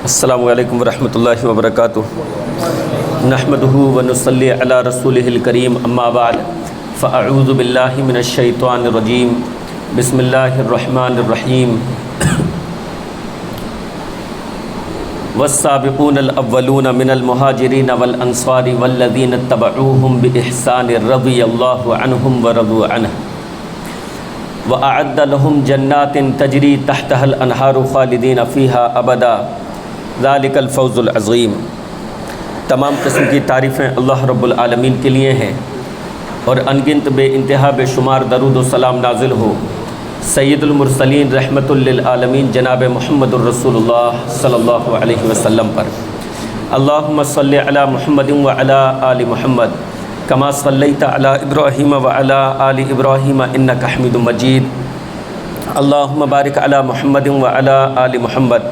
السلام علیکم ورحمۃ اللہ وبرکاتہ۔ نحمدہ ونصلی علی رسولہ الکریم، اما بعد فاعوذ باللہ من الشیطان الرجیم، بسم اللہ الرحمن الرحیم۔ والسابقون الاولون من المہاجرین والانصار والذین اتبعوہم باحسان رضی اللہ عنہم ورضوا عنہ وأعد لهم جنات تجری تحتها الانہار خالدین فیہا ابدا ذالک الفوز العظیم۔ تمام قسم کی تعریفیں اللہ رب العالمین کے لیے ہیں، اور انگنت بے انتہا بے شمار درود و سلام نازل ہو سید المرسلین رحمۃ للعالمین جناب محمد الرسول اللہ صلی اللہ علیہ وسلم پر۔ اللہم صلی علی محمد وعلی آل محمد کما صلیت علی ابراہیم وعلی آل ابراہیم انک حمید مجید۔ اللہم بارک علی محمد وعلی آل محمد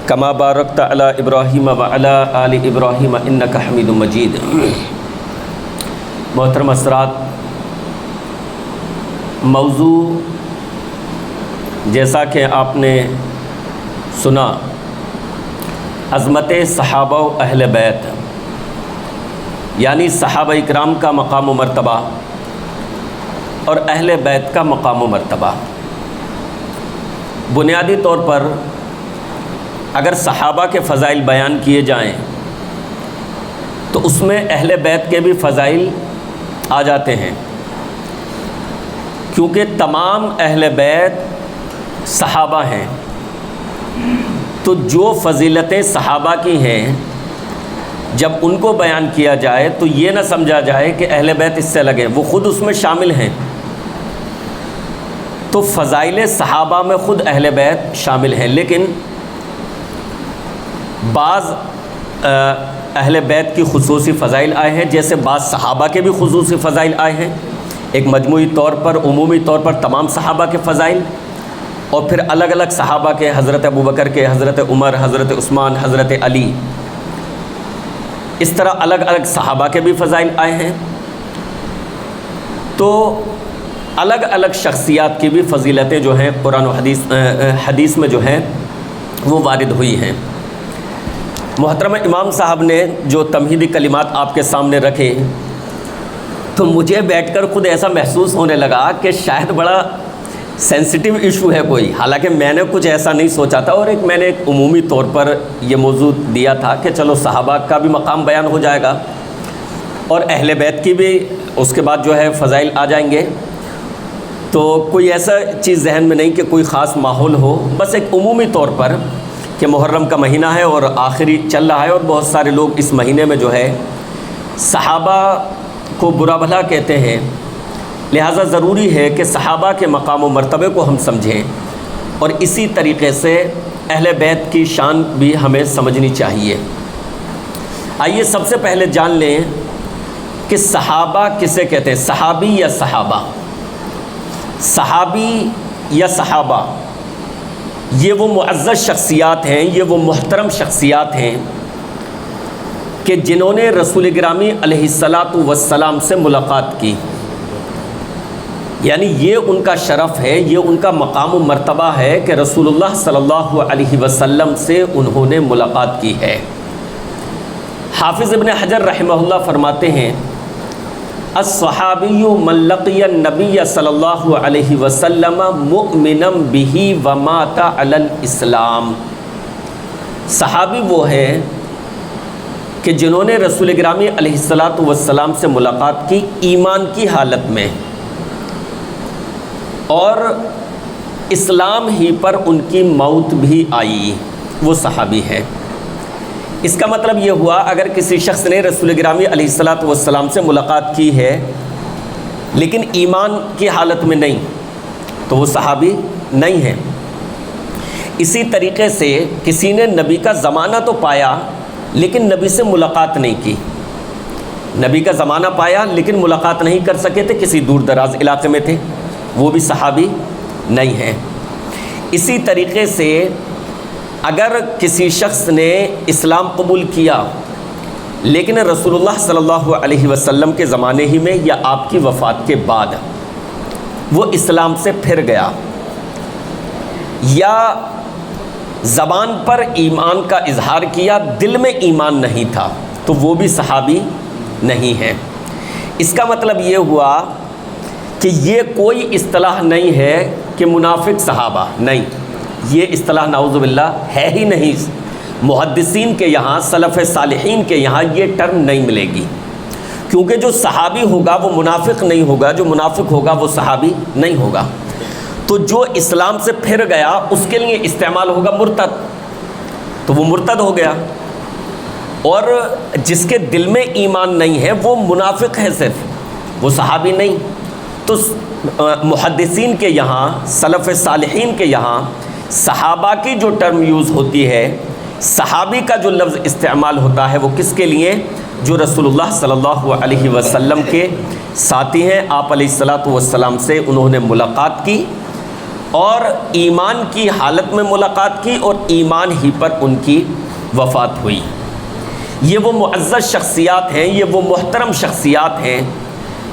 کما بارکت علی ابراہیم وعلی آل ابراہیم انک حمید مجید۔ محترم حضرات، موضوع جیسا کہ آپ نے سنا، عظمت صحابہ و اہل بیت، یعنی صحابہ اکرام کا مقام و مرتبہ اور اہل بیت کا مقام و مرتبہ۔ بنیادی طور پر اگر صحابہ کے فضائل بیان کیے جائیں تو اس میں اہل بیت کے بھی فضائل آ جاتے ہیں، کیونکہ تمام اہل بیت صحابہ ہیں، تو جو فضیلتیں صحابہ کی ہیں جب ان کو بیان کیا جائے تو یہ نہ سمجھا جائے کہ اہل بیت اس سے لگے، وہ خود اس میں شامل ہیں۔ تو فضائل صحابہ میں خود اہل بیت شامل ہیں، لیکن بعض اہل بیت کی خصوصی فضائل آئے ہیں، جیسے بعض صحابہ کے بھی خصوصی فضائل آئے ہیں، ایک مجموعی طور پر عمومی طور پر تمام صحابہ کے فضائل، اور پھر الگ الگ صحابہ کے، حضرت ابوبکر کے، حضرت عمر، حضرت عثمان، حضرت علی، اس طرح الگ الگ صحابہ کے بھی فضائل آئے ہیں۔ تو الگ الگ شخصیات کی بھی فضیلتیں جو ہیں قرآن و حدیث میں جو ہیں وہ وارد ہوئی ہیں۔ محترم امام صاحب نے جو تمہیدی کلمات آپ کے سامنے رکھے تو مجھے بیٹھ کر خود ایسا محسوس ہونے لگا کہ شاید بڑا سینسٹیو ایشو ہے کوئی، حالانکہ میں نے کچھ ایسا نہیں سوچا تھا، اور میں نے ایک عمومی طور پر یہ موضوع دیا تھا کہ چلو صحابہ کا بھی مقام بیان ہو جائے گا اور اہل بیت کی بھی اس کے بعد جو ہے فضائل آ جائیں گے۔ تو کوئی ایسا چیز ذہن میں نہیں کہ کوئی خاص ماحول ہو، بس ایک عمومی طور پر کہ محرم کا مہینہ ہے اور آخری چل رہا ہے، اور بہت سارے لوگ اس مہینے میں جو ہے صحابہ کو برا بھلا کہتے ہیں، لہٰذا ضروری ہے کہ صحابہ کے مقام و مرتبے کو ہم سمجھیں، اور اسی طریقے سے اہل بیت کی شان بھی ہمیں سمجھنی چاہیے۔ آئیے سب سے پہلے جان لیں کہ صحابہ کسے کہتے ہیں، صحابی یا صحابہ۔ صحابی یا صحابہ یہ وہ معزز شخصیات ہیں، یہ وہ محترم شخصیات ہیں کہ جنہوں نے رسول گرامی علیہ الصلاۃ والسلام سے ملاقات کی، یعنی یہ ان کا شرف ہے، یہ ان کا مقام و مرتبہ ہے کہ رسول اللہ صلی اللہ علیہ وسلم سے انہوں نے ملاقات کی ہے۔ حافظ ابن حجر رحمہ اللہ فرماتے ہیں، الصحابی من لقی النبی صلی اللہ علیہ وسلم مؤمنا بہ ومات علی الاسلام۔ صحابی وہ ہے کہ جنہوں نے رسول گرامی علیہ الصلاۃ والسلام سے ملاقات کی ایمان کی حالت میں، اور اسلام ہی پر ان کی موت بھی آئی، وہ صحابی ہے۔ اس کا مطلب یہ ہوا اگر کسی شخص نے رسول گرامی علیہ الصلاۃ والسلام سے ملاقات کی ہے لیکن ایمان کی حالت میں نہیں تو وہ صحابی نہیں ہے۔ اسی طریقے سے کسی نے نبی کا زمانہ تو پایا لیکن نبی سے ملاقات نہیں کی، نبی کا زمانہ پایا لیکن ملاقات نہیں کر سکے تھے، کسی دور دراز علاقے میں تھے، وہ بھی صحابی نہیں ہے۔ اسی طریقے سے اگر کسی شخص نے اسلام قبول کیا لیکن رسول اللہ صلی اللہ علیہ وسلم کے زمانے ہی میں یا آپ کی وفات کے بعد وہ اسلام سے پھر گیا، یا زبان پر ایمان کا اظہار کیا، دل میں ایمان نہیں تھا، تو وہ بھی صحابی نہیں ہے۔ اس کا مطلب یہ ہوا کہ یہ کوئی اصطلاح نہیں ہے کہ منافق صحابہ، نہیں، یہ اصطلاح نعوذ باللہ ہے ہی نہیں۔ محدثین کے یہاں، سلف صالحین کے یہاں یہ ٹرم نہیں ملے گی، کیونکہ جو صحابی ہوگا وہ منافق نہیں ہوگا، جو منافق ہوگا وہ صحابی نہیں ہوگا۔ تو جو اسلام سے پھر گیا اس کے لیے استعمال ہوگا مرتد، تو وہ مرتد ہو گیا، اور جس کے دل میں ایمان نہیں ہے وہ منافق ہے صرف، وہ صحابی نہیں۔ تو محدثین کے یہاں، سلف صالحین کے یہاں صحابہ کی جو ٹرم یوز ہوتی ہے، صحابی کا جو لفظ استعمال ہوتا ہے، وہ کس کے لیے؟ جو رسول اللہ صلی اللہ علیہ وسلم کے ساتھی ہیں، آپ علیہ الصلاۃ والسلام سے انہوں نے ملاقات کی اور ایمان کی حالت میں ملاقات کی، اور ایمان ہی پر ان کی وفات ہوئی۔ یہ وہ معزز شخصیات ہیں، یہ وہ محترم شخصیات ہیں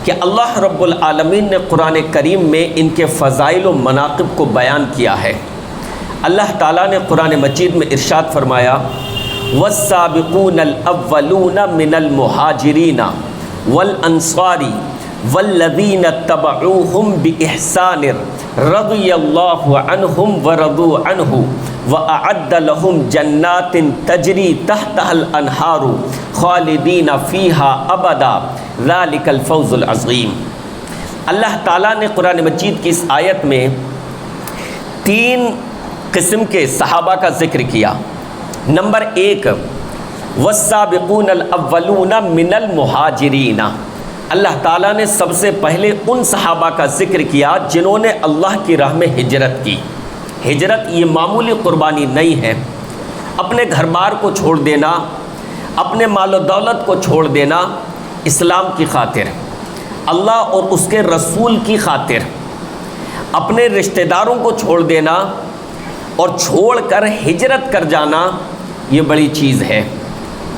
کہ اللہ رب العالمین نے قرآن کریم میں ان کے فضائل و مناقب کو بیان کیا ہے۔ اللہ تعالیٰ نے قرآن مجید میں ارشاد فرمایا، والسابقون الاولون من المہاجرین والانصار والذین اتبعوہم باحسان رضی اللہ عنہم ورضوا عنہ وأعد لهم جنات تجری تحتها الانہار خالدین فیہا ابدا ذلک الفوز العظیم۔ اللہ تعالیٰ نے قرآن مجید کی اس آیت میں 3 قسم کے صحابہ کا ذکر کیا۔ نمبر 1، والسابقون الاولون من المہاجرین، اللہ تعالیٰ نے سب سے پہلے ان صحابہ کا ذکر کیا جنہوں نے اللہ کی راہ میں ہجرت کی۔ ہجرت یہ معمولی قربانی نہیں ہے، اپنے گھر بار کو چھوڑ دینا، اپنے مال و دولت کو چھوڑ دینا اسلام کی خاطر، اللہ اور اس کے رسول کی خاطر، اپنے رشتہ داروں کو چھوڑ دینا اور چھوڑ کر ہجرت کر جانا، یہ بڑی چیز ہے۔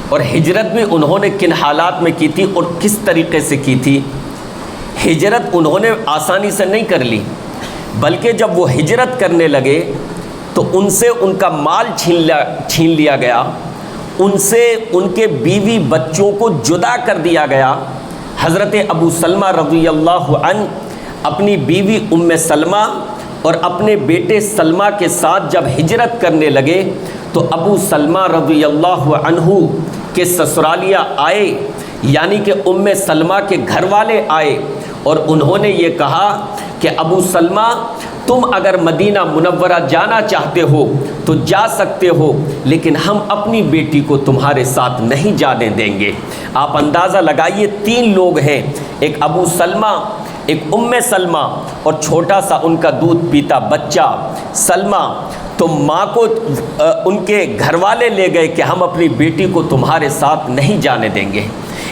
اور ہجرت بھی انہوں نے کن حالات میں کی تھی اور کس طریقے سے کی تھی؟ ہجرت انہوں نے آسانی سے نہیں کر لی، بلکہ جب وہ ہجرت کرنے لگے تو ان سے ان کا مال چھین لیا گیا، ان سے ان کے بیوی بچوں کو جدا کر دیا گیا۔ حضرت ابو سلمہ رضی اللہ عنہ اپنی بیوی ام سلمہ اور اپنے بیٹے سلمہ کے ساتھ جب ہجرت کرنے لگے تو ابو سلمہ رضی اللہ عنہ کے سسرالیہ آئے، یعنی کہ ام سلمہ کے گھر والے آئے، اور انہوں نے یہ کہا کہ ابو سلمہ تم اگر مدینہ منورہ جانا چاہتے ہو تو جا سکتے ہو، لیکن ہم اپنی بیٹی کو تمہارے ساتھ نہیں جانے دیں گے۔ آپ اندازہ لگائیے 3 لوگ ہیں، ایک ابو سلمہ، ایک ام سلمہ اور چھوٹا سا ان کا دودھ پیتا بچہ سلمہ، تو ماں کو ان کے گھر والے لے گئے کہ ہم اپنی بیٹی کو تمہارے ساتھ نہیں جانے دیں گے۔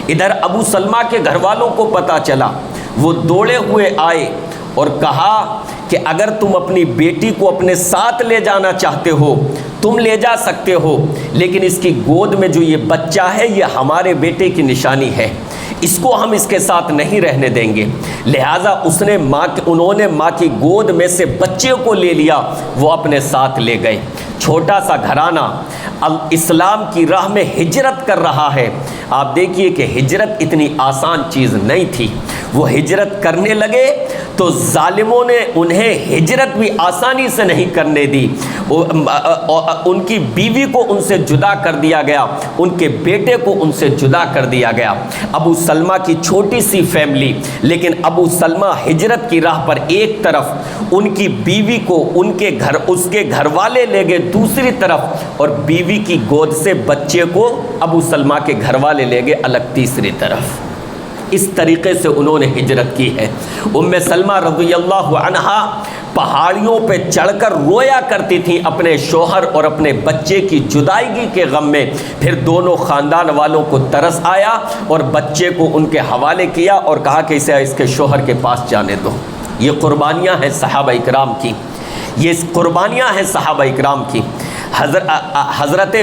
ادھر ابو سلمہ کے گھر والوں کو پتہ چلا، وہ دوڑے ہوئے آئے اور کہا کہ اگر تم اپنی بیٹی کو اپنے ساتھ لے جانا چاہتے ہو تم لے جا سکتے ہو، لیکن اس کی گود میں جو یہ بچہ ہے یہ ہمارے بیٹے کی نشانی ہے، اس کو ہم اس کے ساتھ نہیں رہنے دیں گے۔ لہٰذا انہوں نے ماں کی گود میں سے بچے کو لے لیا، وہ اپنے ساتھ لے گئے۔ چھوٹا سا گھرانہ اسلام کی راہ میں ہجرت کر رہا ہے۔ آپ دیکھیے کہ ہجرت اتنی آسان چیز نہیں تھی۔ وہ ہجرت کرنے لگے تو ظالموں نے انہیں ہجرت بھی آسانی سے نہیں کرنے دی، ان کی بیوی کو ان سے جدا کر دیا گیا، ان کے بیٹے کو ان سے جدا کر دیا گیا۔ ابو سلمہ کی چھوٹی سی فیملی، لیکن ابو سلمہ ہجرت کی راہ پر ایک طرف، ان کی بیوی کو اس کے گھر والے لے گئے دوسری طرف، اور بیوی کی گود سے بچے کو ابو سلمہ کے گھر والے لے گئے الگ تیسری طرف۔ اس طریقے سے انہوں نے ہجرت کی ہے۔ ام سلمہ رضی اللہ عنہا پہاڑیوں پہ چڑھ کر رویا کرتی تھیں اپنے شوہر اور اپنے بچے کی جدائیگی کے غم میں، پھر دونوں خاندان والوں کو ترس آیا اور بچے کو ان کے حوالے کیا اور کہا کہ اسے اس کے شوہر کے پاس جانے دو۔ یہ قربانیاں ہیں صحابہ اکرام کی، یہ قربانیاں ہیں صحابہ اکرام کی۔ حضرت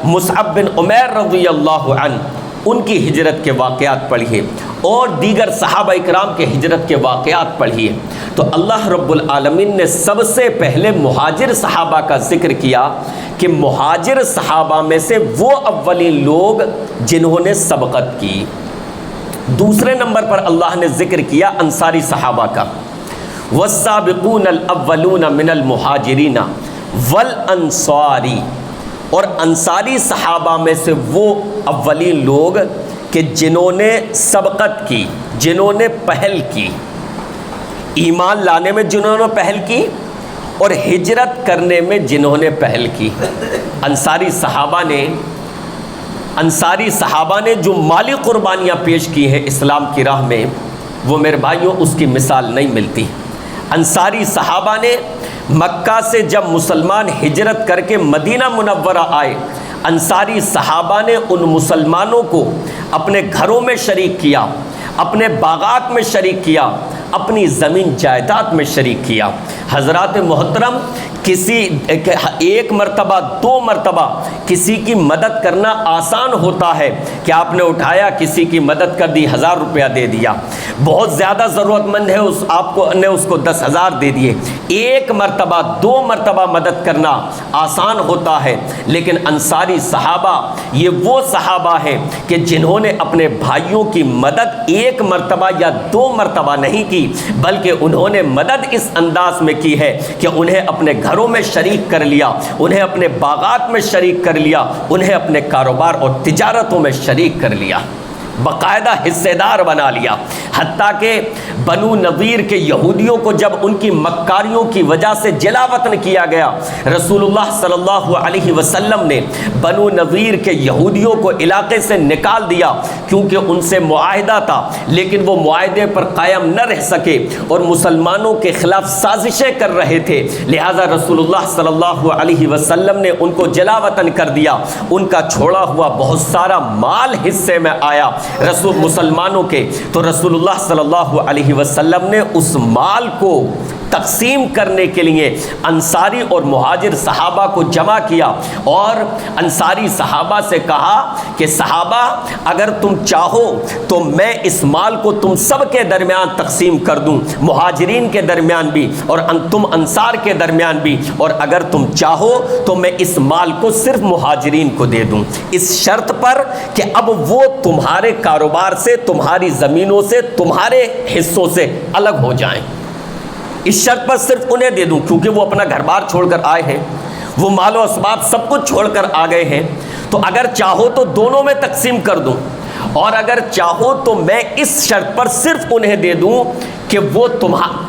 مصعب بن عمیر رضی اللہ عنہ، ان کی ہجرت کے واقعات پڑھیے اور دیگر صحابہ اکرام کے ہجرت کے واقعات پڑھیے تو اللہ رب العالمین نے سب سے پہلے مہاجر صحابہ کا ذکر کیا کہ مہاجر صحابہ میں سے وہ اولین لوگ جنہوں نے سبقت کی۔ دوسرے نمبر پر اللہ نے ذکر کیا انصاری صحابہ کا، والسابقون الاولون من المہاجرین والانصاری، اور انصاری صحابہ میں سے وہ اولین لوگ کہ جنہوں نے سبقت کی، جنہوں نے پہل کی، ایمان لانے میں جنہوں نے پہل کی اور ہجرت کرنے میں جنہوں نے پہل کی۔ انصاری صحابہ نے جو مالی قربانیاں پیش کی ہیں اسلام کی راہ میں، وہ میرے بھائیوں اس کی مثال نہیں ملتی۔ انصاری صحابہ نے مکہ سے جب مسلمان ہجرت کر کے مدینہ منورہ آئے، انصاری صحابہ نے ان مسلمانوں کو اپنے گھروں میں شریک کیا، اپنے باغات میں شریک کیا، اپنی زمین جائیداد میں شریک کیا۔ حضرات محترم، ایک مرتبہ دو مرتبہ کسی کی مدد کرنا آسان ہوتا ہے کہ آپ نے اٹھایا کسی کی مدد کر دی، 1000 روپیہ دے دیا، بہت زیادہ ضرورت مند ہے اس کو 10,000 دے دیے۔ ایک مرتبہ دو مرتبہ مدد کرنا آسان ہوتا ہے، لیکن انصاری صحابہ یہ وہ صحابہ ہیں کہ جنہوں نے اپنے بھائیوں کی مدد ایک مرتبہ یا دو مرتبہ نہیں کی، بلکہ انہوں نے مدد اس انداز میں کی ہے کہ انہیں اپنے گھروں میں شریک کر لیا، انہیں اپنے باغات میں شریک کر لیا، انہیں اپنے کاروبار اور تجارتوں میں شریک کر لیا، باقاعدہ حصے دار بنا لیا۔ حتیٰ کہ بنو نذیر کے یہودیوں کو جب ان کی مکاریوں کی وجہ سے جلا وطن کیا گیا، رسول اللہ صلی اللہ علیہ وسلم نے بنو نذیر کے یہودیوں کو علاقے سے نکال دیا، کیونکہ ان سے معاہدہ تھا، لیکن وہ معاہدے پر قائم نہ رہ سکے اور مسلمانوں کے خلاف سازشیں کر رہے تھے، لہٰذا رسول اللہ صلی اللہ علیہ وسلم نے ان کو جلا وطن کر دیا۔ ان کا چھوڑا ہوا بہت سارا مال حصے میں آیا مسلمانوں کے، تو رسول اللہ صلی اللہ علیہ وسلم نے اس مال کو تقسیم کرنے کے لیے انصاری اور مہاجر صحابہ کو جمع کیا، اور انصاری صحابہ سے کہا کہ صحابہ اگر تم چاہو تو میں اس مال کو تم سب کے درمیان تقسیم کر دوں، مہاجرین کے درمیان بھی اور تم انصار کے درمیان بھی، اور اگر تم چاہو تو میں اس مال کو صرف مہاجرین کو دے دوں، اس شرط پر کہ اب وہ تمہارے کاروبار سے، تمہاری زمینوں سے، تمہارے حصوں سے الگ ہو جائیں۔ اس شرط پر صرف انہیں دے دوں، کیونکہ وہ اپنا گھر بار چھوڑ کر آئے ہیں، وہ مال و اسباب سب کچھ چھوڑ کر آ گئے ہیں، تو اگر چاہو تو دونوں میں تقسیم کر دوں، اور اگر چاہو تو میں اس شرط پر صرف انہیں دے دوں کہ وہ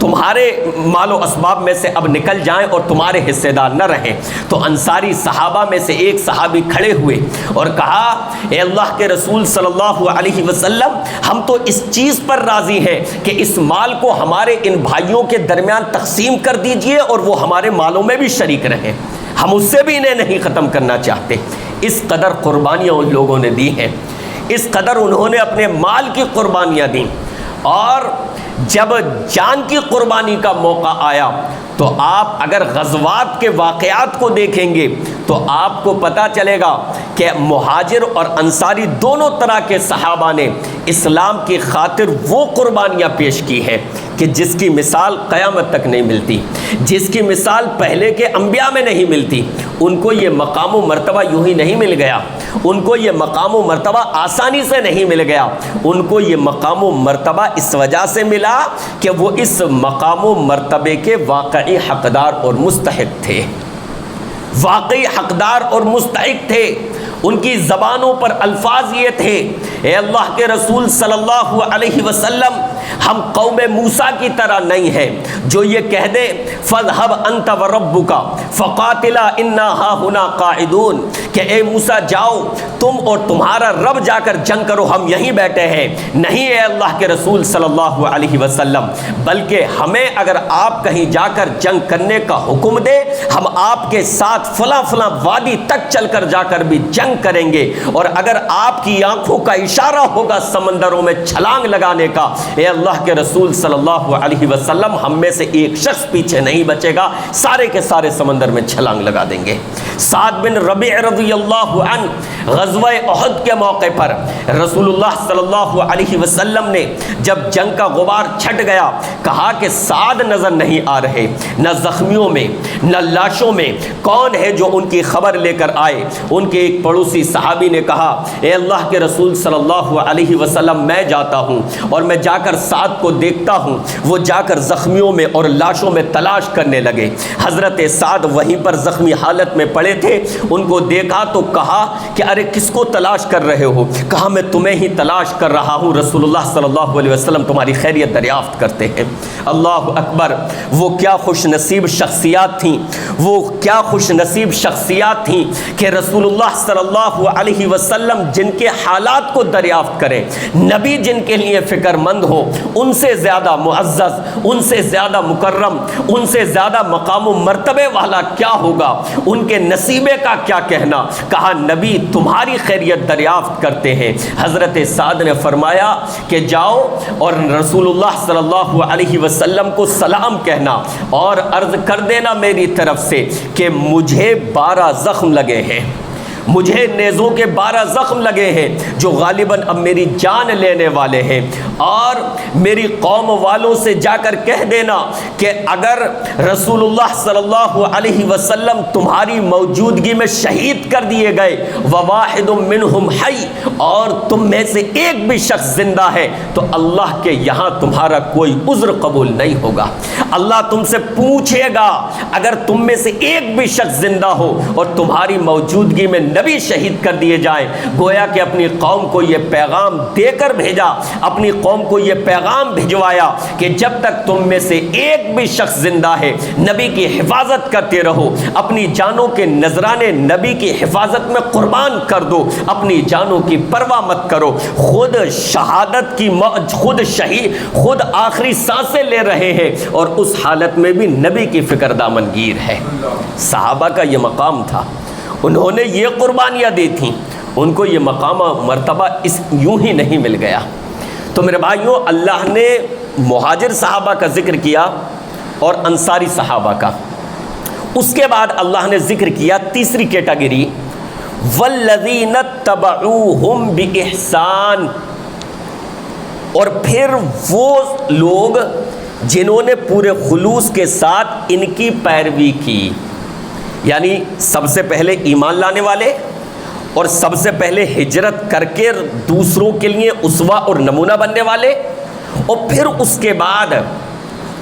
تمہارے مال و اسباب میں سے اب نکل جائیں اور تمہارے حصے دار نہ رہیں۔ تو انصاری صحابہ میں سے ایک صحابی کھڑے ہوئے اور کہا، اے اللہ کے رسول صلی اللہ علیہ وسلم، ہم تو اس چیز پر راضی ہیں کہ اس مال کو ہمارے ان بھائیوں کے درمیان تقسیم کر دیجئے اور وہ ہمارے مالوں میں بھی شریک رہیں، ہم اس سے بھی انہیں نہیں ختم کرنا چاہتے۔ اس قدر قربانیاں ان لوگوں نے دی ہیں، اس قدر انہوں نے اپنے مال کی قربانیاں دیں، اور جب جان کی قربانی کا موقع آیا تو آپ اگر غزوات کے واقعات کو دیکھیں گے تو آپ کو پتہ چلے گا کہ مہاجر اور انصاری دونوں طرح کے صحابہ نے اسلام کی خاطر وہ قربانیاں پیش کی ہیں کہ جس کی مثال قیامت تک نہیں ملتی، جس کی مثال پہلے کے انبیاء میں نہیں ملتی۔ ان کو یہ مقام و مرتبہ یوں ہی نہیں مل گیا، ان کو یہ مقام و مرتبہ آسانی سے نہیں مل گیا، ان کو یہ مقام و مرتبہ اس وجہ سے ملا کہ وہ اس مقام و مرتبے کے واقعی حقدار اور مستحق تھے، واقعی حقدار اور مستحق تھے۔ ان کی زبانوں پر الفاظ یہ تھے، اے اللہ کے رسول صلی اللہ علیہ وسلم، ہم قوم موسیٰ کی طرح نہیں ہیں جو یہ کہہ دے فَاذْهَبْ أَنْتَ وَرَبُّكَ فَقَاتِلَا إِنَّا هَاهُنَا قَاعِدُونَ، کہ اے موسیٰ جاؤ تم اور تمہارا رب جا کر جنگ کرو، ہم یہیں بیٹھے ہیں۔ نہیں اے اللہ کے رسول صلی اللہ علیہ وسلم، بلکہ ہمیں اگر آپ کہیں جا کر جنگ کرنے کا حکم دے، ہم آپ کے ساتھ فلاں فلاں وادی تک چل کر جا کر بھی جنگ کریں گے، اور اگر آپ کی آنکھوں کا اشارہ ہوگا سمندروں میں چھلانگ لگانے کا، اے اے اللہ کے رسول صلی اللہ علیہ وسلم ہم میں سے ایک شخص پیچھے نہیں بچے گا، سارے کے سارے سمندر میں چھلانگ لگا دیں گے۔ سعد بن ربیع رضی اللہ عنہ غزوہ احد کے موقع پر رسول اللہ صلی اللہ علیہ وسلم نے جب جنگ کا غبار چھٹ گیا کہا کہ سعد نظر نہیں آ رہے، نہ زخمیوں میں نہ لاشوں میں، کون ہے جو ان کی خبر لے کر آئے؟ ان کے ایک پڑوسی صحابی نے کہا اے اللہ کے رسول صلی اللہ علیہ وسلم میں جاتا ہوں اور میں جا کر سعد کو دیکھتا ہوں۔ وہ جا کر زخمیوں میں اور لاشوں میں تلاش کرنے لگے۔ حضرت سعد وہیں پر زخمی حالت میں پڑے تھے، ان کو دیکھا تو کہا کہ ارے کس کو تلاش کر رہے ہو؟ کہا میں تمہیں ہی تلاش کر رہا ہوں، رسول اللہ صلی اللہ علیہ وسلم تمہاری خیریت دریافت کرتے ہیں۔ اللہ اکبر! وہ کیا خوش نصیب شخصیات تھیں، وہ کیا خوش نصیب شخصیات تھیں کہ رسول اللہ صلی اللہ علیہ وسلم جن کے حالات کو دریافت کریں، نبی جن کے لیے فکر مند ہو، ان سے زیادہ معزز، ان سے زیادہ مکرم، ان سے زیادہ مقام و مرتبے والا کیا ہوگا؟ ان کے نصیبے کا کیا کہنا؟ کہا نبی تمہاری خیریت دریافت کرتے ہیں۔ حضرت سعد نے فرمایا کہ جاؤ اور رسول اللہ صلی اللہ علیہ وسلم کو سلام کہنا اور عرض کر دینا میری طرف سے کہ مجھے 12 زخم لگے ہیں، مجھے نیزوں کے 12 زخم لگے ہیں جو غالباً اب میری جان لینے والے ہیں، اور میری قوم والوں سے جا کر کہہ دینا کہ اگر رسول اللہ صلی اللہ علیہ وسلم تمہاری موجودگی میں شہید کر دیے گئے وواحد منہم حی، اور تم میں سے ایک بھی شخص زندہ ہے تو اللہ کے یہاں تمہارا کوئی عذر قبول نہیں ہوگا۔ اللہ تم سے پوچھے گا اگر تم میں سے ایک بھی شخص زندہ ہو اور تمہاری موجودگی میں نبی شہید کر دیے جائیں، گویا کہ اپنی قوم کو یہ پیغام دے کر بھیجا، اپنی قوم کو یہ پیغام بھجوایا کہ جب تک تم میں سے ایک بھی شخص زندہ ہے نبی کی حفاظت کرتے رہو، اپنی جانوں کے نذرانے نبی کی حفاظت میں قربان کر دو، اپنی جانوں کی پرواہ مت کرو۔ خود شہادت کی خود شہید، خود آخری سانسیں لے رہے ہیں اور اس حالت میں بھی نبی کی فکر دامنگیر ہے۔ صحابہ کا یہ مقام تھا، انہوں نے یہ قربانیاں دی تھیں، ان کو یہ مقام و مرتبہ اس یوں ہی نہیں مل گیا۔ تو میرے بھائیوں، اللہ نے مہاجر صحابہ کا ذکر کیا اور انصاری صحابہ کا، اس کے بعد اللہ نے ذکر کیا تیسری کیٹیگری والذین اتبعوہم بإحسان، اور پھر وہ لوگ جنہوں نے پورے خلوص کے ساتھ ان کی پیروی کی، یعنی سب سے پہلے ایمان لانے والے اور سب سے پہلے ہجرت کر کے دوسروں کے لیے اسوہ اور نمونہ بننے والے، اور پھر اس کے بعد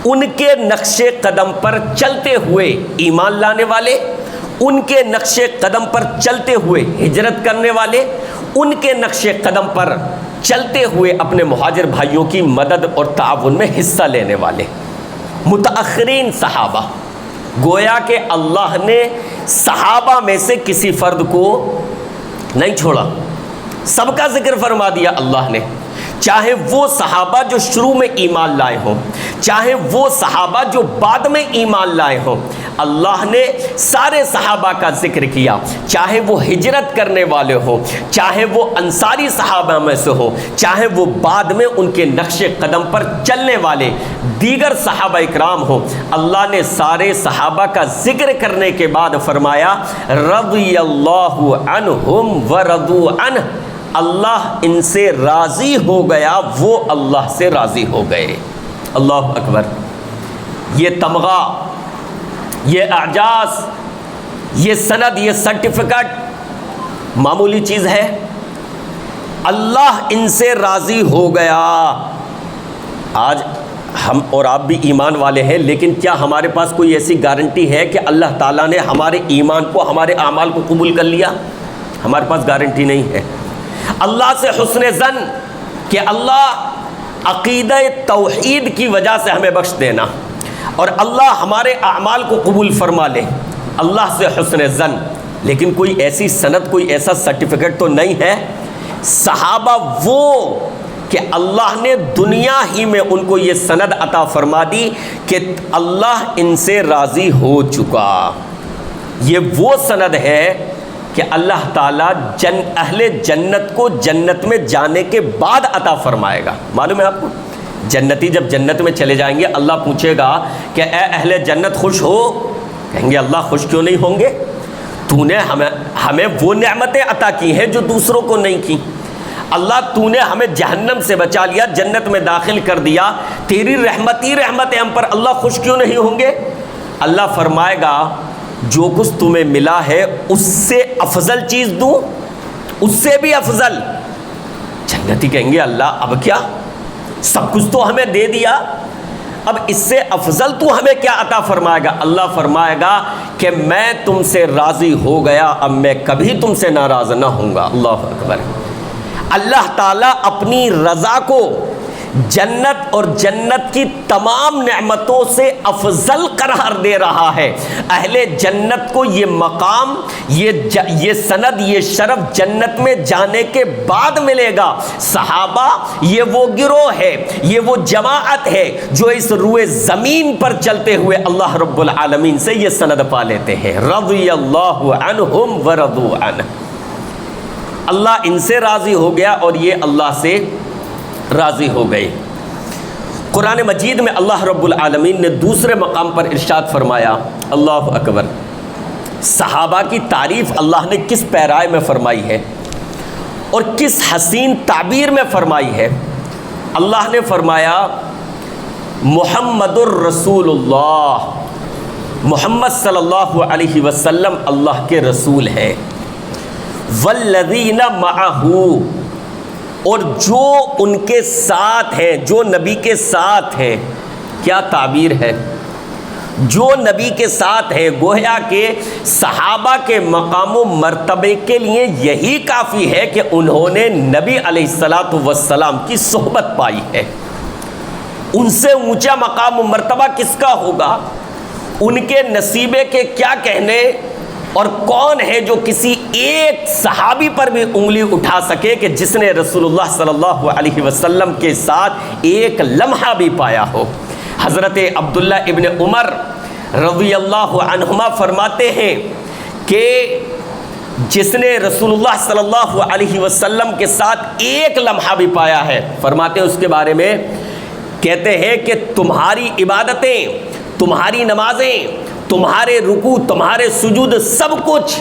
ان کے نقش قدم پر چلتے ہوئے ایمان لانے والے، ان کے نقش قدم پر چلتے ہوئے ہجرت کرنے والے، ان کے نقش قدم پر چلتے ہوئے اپنے مہاجر بھائیوں کی مدد اور تعاون میں حصہ لینے والے متأخرین صحابہ۔ گویا کہ اللہ نے صحابہ میں سے کسی فرد کو نہیں چھوڑا، سب کا ذکر فرما دیا اللہ نے، چاہے وہ صحابہ جو شروع میں ایمان لائے ہوں، چاہے وہ صحابہ جو بعد میں ایمان لائے ہوں، اللہ نے سارے صحابہ کا ذکر کیا، چاہے وہ ہجرت کرنے والے ہوں، چاہے وہ انصاری صحابہ میں سے ہو، چاہے وہ بعد میں ان کے نقش قدم پر چلنے والے دیگر صحابہ اکرام ہوں۔ اللہ نے سارے صحابہ کا ذکر کرنے کے بعد فرمایا رضی اللہ عنہم ورضوا عنہ، اللہ ان سے راضی ہو گیا، وہ اللہ سے راضی ہو گئے۔ اللہ اکبر! یہ تمغہ، یہ اعجاز، یہ سند، یہ سرٹیفکیٹ معمولی چیز ہے؟ اللہ ان سے راضی ہو گیا۔ آج ہم اور آپ بھی ایمان والے ہیں، لیکن کیا ہمارے پاس کوئی ایسی گارنٹی ہے کہ اللہ تعالیٰ نے ہمارے ایمان کو، ہمارے اعمال کو قبول کر لیا؟ ہمارے پاس گارنٹی نہیں ہے۔ اللہ سے حسن ظن کہ اللہ عقیدہ توحید کی وجہ سے ہمیں بخش دینا اور اللہ ہمارے اعمال کو قبول فرما لے، اللہ سے حسن ظن۔ لیکن کوئی ایسی سند، کوئی ایسا سرٹیفکیٹ تو نہیں ہے۔ صحابہ وہ کہ اللہ نے دنیا ہی میں ان کو یہ سند عطا فرما دی کہ اللہ ان سے راضی ہو چکا۔ یہ وہ سند ہے کہ اللہ تعالیٰ اہل جنت کو جنت میں جانے کے بعد عطا فرمائے گا۔ معلوم ہے آپ کو جنتی جب جنت میں چلے جائیں گے اللہ پوچھے گا کہ اے اہل جنت خوش ہو؟ کہیں گے اللہ خوش کیوں نہیں ہوں گے؟ تو نے ہمیں وہ نعمتیں عطا کی ہیں جو دوسروں کو نہیں کی۔ اللہ تو نے ہمیں جہنم سے بچا لیا، جنت میں داخل کر دیا، تیری رحمت ہی رحمت ہے ہم پر، اللہ خوش کیوں نہیں ہوں گے؟ اللہ فرمائے گا جو کچھ تمہیں ملا ہے اس سے افضل چیز دوں، اس سے بھی افضل۔ جنتی کہیں گے اللہ اب کیا، سب کچھ تو ہمیں دے دیا، اب اس سے افضل تو ہمیں کیا عطا فرمائے گا؟ اللہ فرمائے گا کہ میں تم سے راضی ہو گیا، اب میں کبھی تم سے ناراض نہ ہوں گا۔ اللہ اکبر۔ اللہ تعالیٰ اپنی رضا کو جنت اور جنت کی تمام نعمتوں سے افضل قرار دے رہا ہے۔ اہل جنت کو یہ مقام، یہ سند، یہ شرف جنت میں جانے کے بعد ملے گا۔ صحابہ یہ وہ گروہ ہے، یہ وہ جماعت ہے جو اس روئے زمین پر چلتے ہوئے اللہ رب العالمین سے یہ سند پا لیتے ہیں۔ رضی اللہ عنہم ورضوا عنہ، اللہ ان سے راضی ہو گیا اور یہ اللہ سے راضی ہو گئے۔ قرآن مجید میں اللہ رب العالمین نے دوسرے مقام پر ارشاد فرمایا، اللہ اکبر، صحابہ کی تعریف اللہ نے کس پیرائے میں فرمائی ہے اور کس حسین تعبیر میں فرمائی ہے۔ اللہ نے فرمایا محمد الرسول اللہ، محمد صلی اللہ علیہ وسلم اللہ کے رسول ہیں، والذین معہ، اور جو ان کے ساتھ ہیں، جو نبی کے ساتھ ہیں۔ کیا تعبیر ہے، جو نبی کے ساتھ ہیں، گویا کہ صحابہ کے مقام و مرتبے کے لیے یہی کافی ہے کہ انہوں نے نبی علیہ الصلاۃ والسلام کی صحبت پائی ہے۔ ان سے اونچا مقام و مرتبہ کس کا ہوگا؟ ان کے نصیبے کے کیا کہنے، اور کون ہے جو کسی ایک صحابی پر بھی انگلی اٹھا سکے کہ جس نے رسول اللہ صلی اللہ علیہ وسلم کے ساتھ ایک لمحہ بھی پایا ہو۔ حضرت عبداللہ ابن عمر رضی اللہ عنہما فرماتے ہیں کہ جس نے رسول اللہ صلی اللہ علیہ وسلم کے ساتھ ایک لمحہ بھی پایا ہے، فرماتے ہیں اس کے بارے میں، کہتے ہیں کہ تمہاری عبادتیں، تمہاری نمازیں، تمہارے رکوع، تمہارے سجود، سب کچھ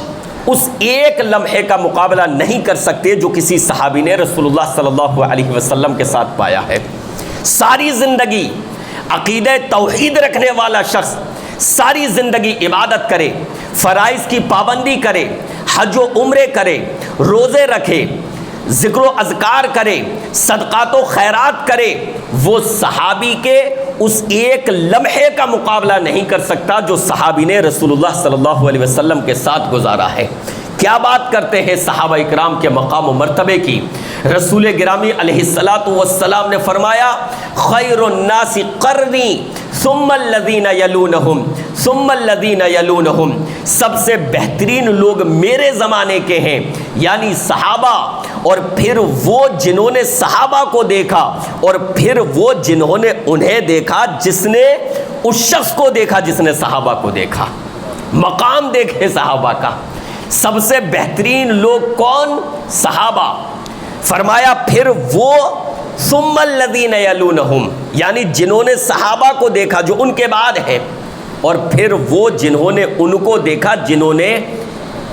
اس ایک لمحے کا مقابلہ نہیں کر سکتے جو کسی صحابی نے رسول اللہ صلی اللہ علیہ وسلم کے ساتھ پایا ہے۔ ساری زندگی عقیدہ توحید رکھنے والا شخص ساری زندگی عبادت کرے، فرائض کی پابندی کرے، حج و عمرے کرے، روزے رکھے، ذکر و اذکار کرے، صدقات و خیرات کرے، وہ صحابی کے اس ایک لمحے کا مقابلہ نہیں کر سکتا جو صحابی نے رسول اللہ صلی اللہ علیہ وسلم کے ساتھ گزارا ہے۔ کیا بات کرتے ہیں صحابہ اکرام کے مقام و مرتبے کی۔ رسول گرامی علیہ الصلاۃ والسلام نے فرمایا خیر الناس قرنی ثم الذین یلونہم ثم الذین یلونہم، سب سے بہترین لوگ میرے زمانے کے ہیں، یعنی صحابہ، اور پھر وہ جنہوں نے صحابہ کو دیکھا، اور پھر وہ جنہوں نے انہیں دیکھا، جس نے اس شخص کو دیکھا جس نے صحابہ کو دیکھا۔ مقام دیکھیں صحابہ کا، سب سے بہترین لوگ کون؟ صحابہ۔ فرمایا پھر وہ ثم الذین یلونہم، یعنی جنہوں نے صحابہ کو دیکھا جو ان کے بعد ہیں، اور پھر وہ جنہوں نے ان کو دیکھا جنہوں نے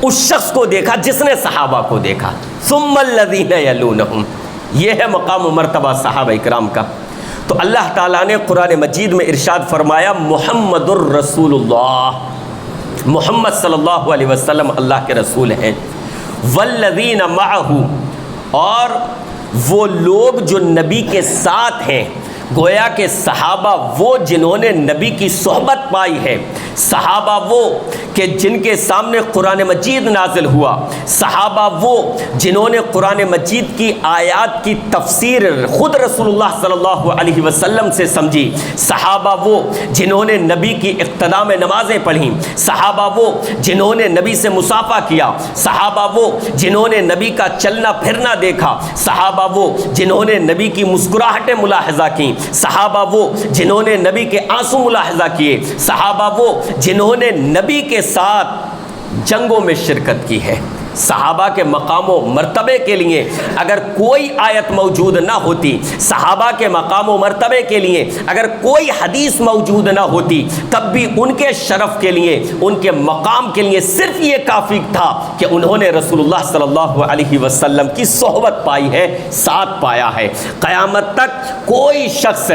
اس شخص کو دیکھا جس نے صحابہ کو دیکھا۔ ثم الذین یلونہم، یہ ہے مقام و مرتبہ صحابہ اکرام کا۔ تو اللہ تعالیٰ نے قرآن مجید میں ارشاد فرمایا محمد الرسول اللہ، محمد صلی اللہ علیہ وسلم اللہ کے رسول ہیں، والذین معہ، اور وہ لوگ جو نبی کے ساتھ ہیں، گویا کہ صحابہ وہ جنہوں نے نبی کی صحبت پائی ہے، صحابہ وہ کہ جن کے سامنے قرآن مجید نازل ہوا، صحابہ وہ جنہوں نے قرآن مجید کی آیات کی تفسیر خود رسول اللہ صلی اللہ علیہ وسلم سے سمجھی، صحابہ وہ جنہوں نے نبی کی اقتداء میں نمازیں پڑھیں، صحابہ وہ جنہوں نے نبی سے مصافحہ کیا، صحابہ وہ جنہوں نے نبی کا چلنا پھرنا دیکھا، صحابہ وہ جنہوں نے نبی کی مسکراہٹیں ملاحظہ کیں، صحابہ وہ جنہوں نے نبی کے آنسو ملاحظہ کیے، صحابہ وہ جنہوں نے نبی کے ساتھ جنگوں میں شرکت کی ہے۔ صحابہ کے مقام و مرتبے کے لیے اگر کوئی آیت موجود نہ ہوتی، صحابہ کے مقام و مرتبے کے لیے اگر کوئی حدیث موجود نہ ہوتی، تب بھی ان کے شرف کے لیے، ان کے مقام کے لیے صرف یہ کافی تھا کہ انہوں نے رسول اللہ صلی اللہ علیہ وسلم کی صحبت پائی ہے، ساتھ پایا ہے۔ قیامت تک کوئی شخص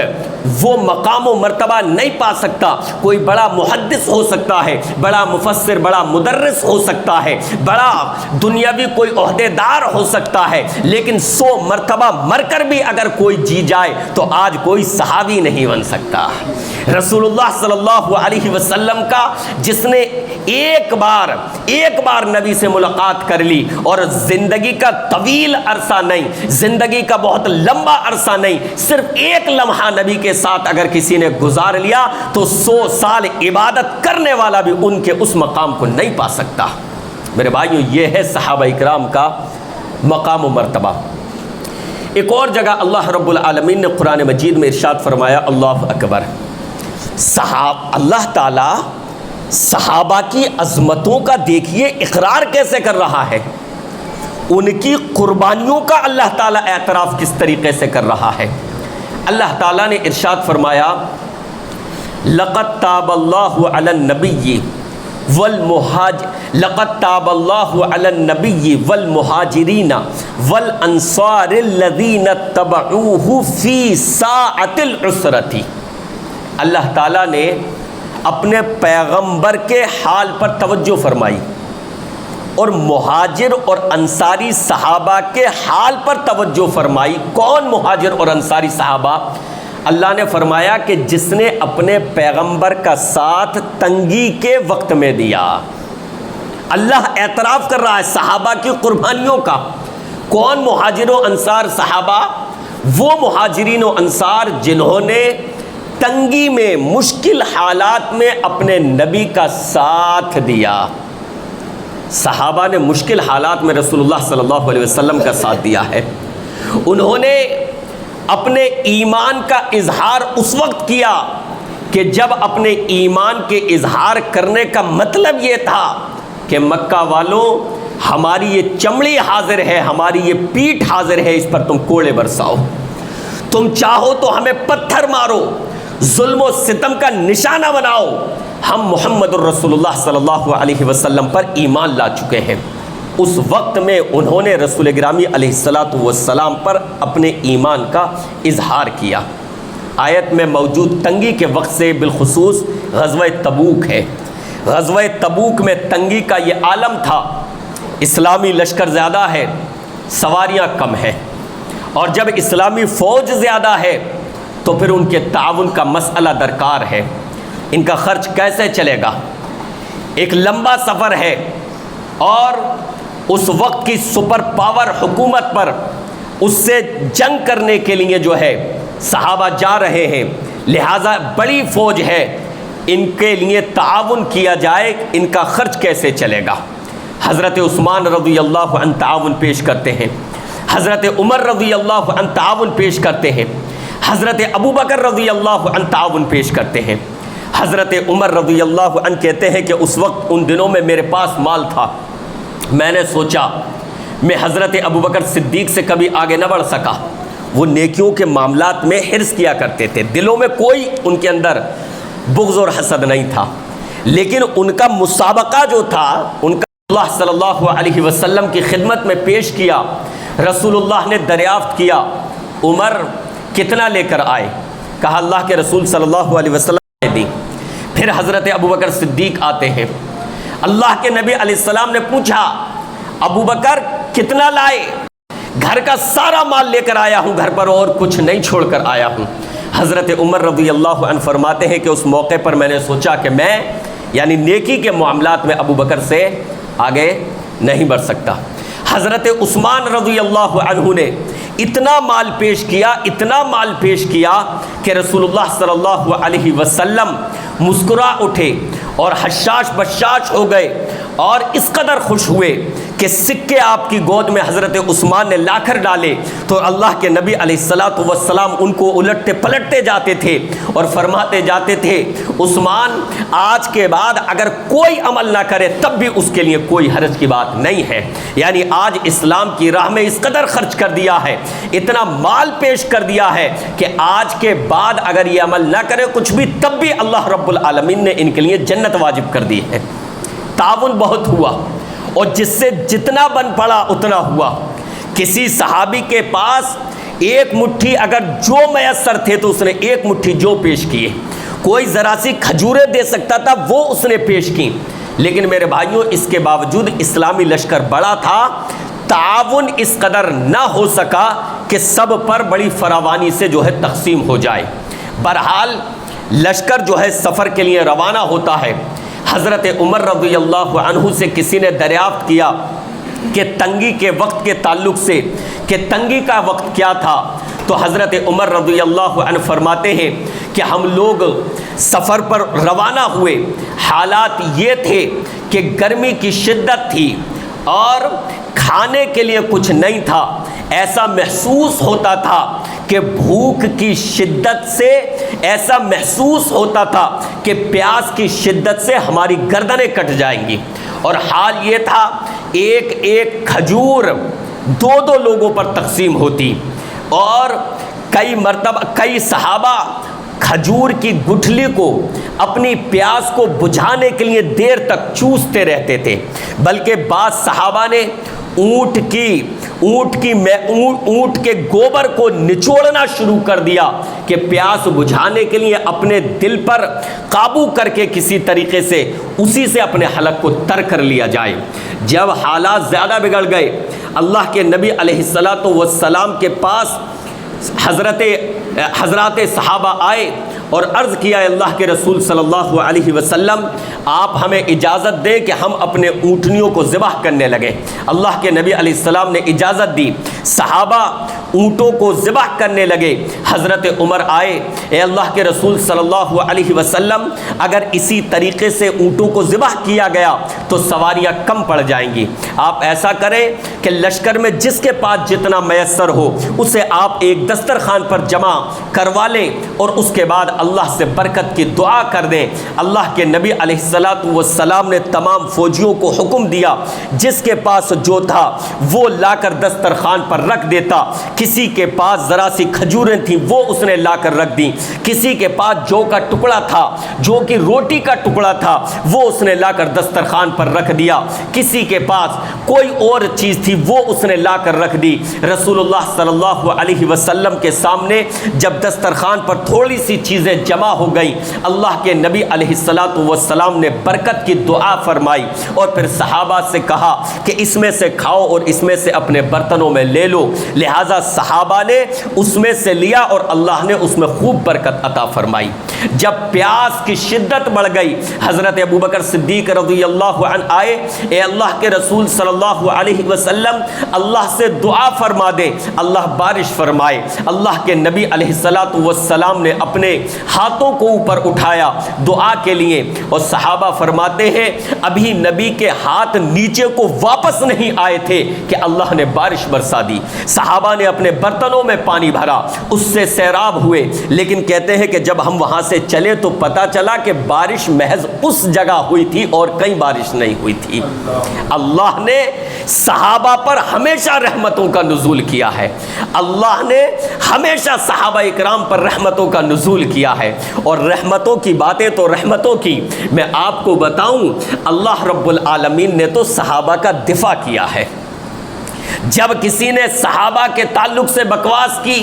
وہ مقام و مرتبہ نہیں پا سکتا۔ کوئی بڑا محدث ہو سکتا ہے، بڑا مفسر، بڑا مدرس ہو سکتا ہے، بڑا دنیاوی کوئی عہدے دار ہو سکتا ہے، لیکن 100 مرتبہ مر کر بھی اگر کوئی جی جائے تو آج کوئی صحابی نہیں بن سکتا۔ رسول اللہ صلی اللہ علیہ وسلم کا جس نے ایک بار نبی سے ملاقات کر لی، اور زندگی کا طویل عرصہ نہیں، زندگی کا بہت لمبا عرصہ نہیں، صرف ایک لمحہ نبی کے ساتھ اگر کسی نے گزار لیا تو 100 سال عبادت کرنے والا بھی ان کے اس مقام کو نہیں پا سکتا۔ میرے بھائیوں، یہ ہے صحابہ اکرام کا مقام و مرتبہ۔ ایک اور جگہ اللہ رب العالمین نے قرآن مجید میں ارشاد فرمایا، اللہ اکبر، اللہ تعالیٰ صحابہ کی عظمتوں کا دیکھیے اقرار کیسے کر رہا ہے، ان کی قربانیوں کا اللہ تعالیٰ اعتراف کس طریقے سے کر رہا ہے۔ اللہ تعالیٰ نے ارشاد فرمایا، لقد تاب اللہ علی النبی لقد تاب اللہ علی النبی والمہاجرین والانصار الذین اتبعوہ فی ساعۃ العسرۃ۔ اللہ تعالیٰ نے اپنے پیغمبر کے حال پر توجہ فرمائی اور مہاجر اور انصاری صحابہ کے حال پر توجہ فرمائی۔ کون مہاجر اور انصاری صحابہ؟ اللہ نے فرمایا کہ جس نے اپنے پیغمبر کا ساتھ تنگی کے وقت میں دیا۔ اللہ اعتراف کر رہا ہے صحابہ کی قربانیوں کا۔ کون مہاجر و انصار صحابہ؟ وہ مہاجرین و انصار جنہوں نے تنگی میں، مشکل حالات میں اپنے نبی کا ساتھ دیا۔ صحابہ نے مشکل حالات میں رسول اللہ صلی اللہ علیہ وسلم کا ساتھ دیا ہے۔ انہوں نے اپنے ایمان کا اظہار اس وقت کیا کہ جب اپنے ایمان کے اظہار کرنے کا مطلب یہ تھا کہ مکہ والوں، ہماری یہ چمڑی حاضر ہے، ہماری یہ پیٹھ حاضر ہے، اس پر تم کوڑے برساؤ، تم چاہو تو ہمیں پتھر مارو، ظلم و ستم کا نشانہ بناؤ، ہم محمد الرسول اللہ صلی اللہ علیہ وسلم پر ایمان لا چکے ہیں۔ اس وقت میں انہوں نے رسول گرامی علیہ الصلاۃ والسلام پر اپنے ایمان کا اظہار کیا۔ آیت میں موجود تنگی کے وقت سے بالخصوص غزوہ تبوک ہے۔ غزوہ تبوک میں تنگی کا یہ عالم تھا، اسلامی لشکر زیادہ ہے، سواریاں کم ہیں، اور جب اسلامی فوج زیادہ ہے تو پھر ان کے تعاون کا مسئلہ درکار ہے۔ ان کا خرچ کیسے چلے گا؟ ایک لمبا سفر ہے، اور اس وقت کی سپر پاور حکومت پر اس سے جنگ کرنے کے لیے جو ہے صحابہ جا رہے ہیں، لہٰذا بڑی فوج ہے، ان کے لیے تعاون کیا جائے، ان کا خرچ کیسے چلے گا؟ حضرت عثمان رضی اللہ عنہ تعاون پیش کرتے ہیں، حضرت عمر رضی اللہ عنہ تعاون پیش کرتے ہیں، حضرت ابو بکر رضی اللہ عنہ تعاون پیش کرتے ہیں۔ حضرت عمر رضی اللہ عنہ کہتے ہیں کہ اس وقت ان دنوں میں میرے پاس مال تھا، میں نے سوچا میں حضرت ابو بکر صدیق سے کبھی آگے نہ بڑھ سکا۔ وہ نیکیوں کے معاملات میں حرص کیا کرتے تھے، دلوں میں کوئی ان کے اندر بغض اور حسد نہیں تھا، لیکن ان کا مسابقہ جو تھا، ان کا اللہ صلی اللہ علیہ وسلم کی خدمت میں پیش کیا۔ رسول اللہ نے دریافت کیا، عمر کتنا لے کر آئے؟ کہا اللہ کے رسول صلی اللہ علیہ وسلم نے دی۔ پھر حضرت ابو بکر صدیق آتے ہیں، اللہ کے نبی علیہ السلام نے پوچھا ابو بکر کتنا لائے؟ گھر کا سارا مال لے کر آیا ہوں، گھر پر اور کچھ نہیں چھوڑ کر آیا ہوں۔ حضرت عمر رضی اللہ عنہ فرماتے ہیں کہ اس موقع پر میں نے سوچا کہ میں یعنی نیکی کے معاملات میں ابو بکر سے آگے نہیں بڑھ سکتا۔ حضرت عثمان رضی اللہ عنہ نے اتنا مال پیش کیا، اتنا مال پیش کیا کہ رسول اللہ صلی اللہ علیہ وسلم مسکرا اٹھے اور حشاش بشاش ہو گئے، اور اس قدر خوش ہوئے کہ سکے آپ کی گود میں حضرت عثمان نے لا کر ڈالے تو اللہ کے نبی علیہ الصلاۃ والسلام ان کو الٹتے پلٹتے جاتے تھے اور فرماتے جاتے تھے عثمان آج کے بعد اگر کوئی عمل نہ کرے تب بھی اس کے لیے کوئی حرج کی بات نہیں ہے. یعنی آج اسلام کی راہ میں اس قدر خرچ کر دیا ہے, اتنا مال پیش کر دیا ہے کہ آج کے بعد اگر یہ عمل نہ کرے کچھ بھی تب بھی اللہ رب العالمین نے ان کے لیے جنت واجب کر دی ہے. تعاون بہت ہوا اور جس سے جتنا بن پڑا اتنا ہوا. کسی صحابی کے پاس ایک مٹھی اگر جو میسر تھے تو اس نے ایک مٹھی جو پیش کیے, کوئی ذرا سی کھجوریں دے سکتا تھا وہ اس نے پیش کی. لیکن میرے بھائیوں اس کے باوجود اسلامی لشکر بڑا تھا, تعاون اس قدر نہ ہو سکا کہ سب پر بڑی فراوانی سے جو ہے تقسیم ہو جائے. بہرحال لشکر جو ہے سفر کے لیے روانہ ہوتا ہے. حضرت عمر رضی اللہ عنہ سے کسی نے دریافت کیا کہ تنگی کے وقت کے تعلق سے کہ تنگی کا وقت کیا تھا, تو حضرت عمر رضی اللہ عنہ فرماتے ہیں کہ ہم لوگ سفر پر روانہ ہوئے, حالات یہ تھے کہ گرمی کی شدت تھی اور کھانے کے لیے کچھ نہیں تھا. ایسا محسوس ہوتا تھا کہ بھوک کی شدت سے, ایسا محسوس ہوتا تھا کہ پیاس کی شدت سے ہماری گردنیں کٹ جائیں گی. اور حال یہ تھا ایک ایک کھجور دو دو لوگوں پر تقسیم ہوتی اور کئی مرتبہ کئی صحابہ کھجور کی گٹھلی کو اپنی پیاس کو بجھانے کے لیے دیر تک چوستے رہتے تھے. بلکہ بعض صحابہ نے اونٹ کے گوبر کو نچوڑنا شروع کر دیا کہ پیاس بجھانے کے لیے اپنے دل پر قابو کر کے کسی طریقے سے اسی سے اپنے حلق کو تر کر لیا جائے. جب حالات زیادہ بگڑ گئے, اللہ کے نبی علیہ الصلاۃ والسلام کے پاس حضرات صحابہ آئے اور عرض کیا, اللہ کے رسول صلی اللہ علیہ وسلم آپ ہمیں اجازت دیں کہ ہم اپنے اونٹنیوں کو ذبح کرنے لگے. اللہ کے نبی علیہ السلام نے اجازت دی, صحابہ اونٹوں کو ذبح کرنے لگے. حضرت عمر آئے, اے اللہ کے رسول صلی اللہ علیہ وسلم اگر اسی طریقے سے اونٹوں کو ذبح کیا گیا تو سواریاں کم پڑ جائیں گی, آپ ایسا کریں کہ لشکر میں جس کے پاس جتنا میسر ہو اسے آپ ایک دسترخوان پر جمع کروا لیں اور اس کے بعد اللہ سے برکت کی دعا کر دیں. اللہ کے نبی علیہ الصلاۃ والسلام نے تمام فوجیوں کو حکم دیا جس کے پاس جو تھا وہ لا کر دسترخوان پر رکھ دیتا. کسی کے پاس ذرا سی کھجوریں تھیں وہ اس نے لا کر رکھ دیں, کسی کے پاس جو کا ٹکڑا تھا, جو کی روٹی کا ٹکڑا تھا وہ اس نے لا کر دسترخوان پر رکھ دیا, کسی کے پاس کوئی اور چیز تھی وہ اس نے لا کر رکھ دی. رسول اللہ صلی اللہ علیہ وسلم کے سامنے جب دسترخوان پر تھوڑی سی چیزیں جمع ہو گئیں, اللہ کے نبی علیہ الصلاۃ والسلام نے برکت کی دعا فرمائی اور پھر صحابہ سے کہا کہ اس میں سے کھاؤ اور اس میں سے اپنے برتنوں میں لے لو. لہٰذا صحابہ نے اس میں سے لیا اور اللہ نے اس میں خوب برکت عطا فرمائی. جب پیاس کی شدت بڑھ گئی, حضرت ابوبکر صدیق رضی اللہ عنہ آئے, اے اللہ کے رسول صلی اللہ علیہ وسلم اللہ سے دعا فرما دیں اللہ بارش فرمائے. اللہ کے نبی علیہ الصلاۃ والسلام نے اپنے ہاتھوں کو اوپر اٹھایا دعا کے لیے اور صحابہ فرماتے ہیں ابھی نبی کے ہاتھ نیچے کو واپس نہیں آئے تھے کہ اللہ نے بارش برسا دی. صحابہ نے اپنے برتنوں میں پانی بھرا, اس سے سیراب ہوئے, لیکن کہتے ہیں کہ جب ہم وہاں سے چلے تو پتہ چلا کہ بارش محض اس جگہ ہوئی تھی اور کہیں بارش نہیں ہوئی تھی. اللہ نے صحابہ پر ہمیشہ رحمتوں کا نزول کیا ہے, اللہ نے ہمیشہ صحابہ اکرام پر رحمتوں کا نزول کیا ہے. اور رحمتوں کی باتیں تو رحمتوں کی میں آپ کو بتاؤں, اللہ رب العالمین نے تو صحابہ کا دفاع کیا ہے. جب کسی نے صحابہ کے تعلق سے بکواس کی,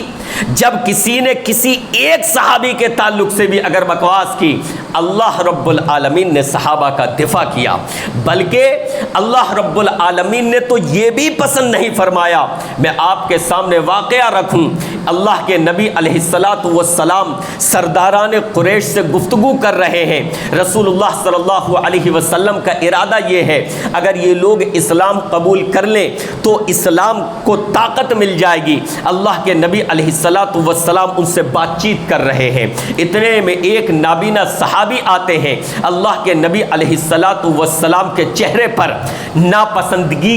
جب کسی نے کسی ایک صحابی کے تعلق سے بھی اگر بکواس کی, اللہ رب العالمین نے صحابہ کا دفاع کیا. بلکہ اللہ رب العالمین نے تو یہ بھی پسند نہیں فرمایا. میں آپ کے سامنے واقعہ رکھوں, اللہ کے نبی علیہ الصلاۃ والسلام سرداران قریش سے گفتگو کر رہے ہیں. رسول اللہ صلی اللہ علیہ وسلم کا ارادہ یہ ہے اگر یہ لوگ اسلام قبول کر لیں تو اسلام کو طاقت مل جائے گی. اللہ کے نبی علیہ الصلاۃ والسلام ان سے بات چیت کر رہے ہیں. اتنے میں ایک نابینا صحابی صحابی آتے ہیں، اللہ کے نبی علیہ الصلاۃ والسلام کے چہرے پر ناپسندگی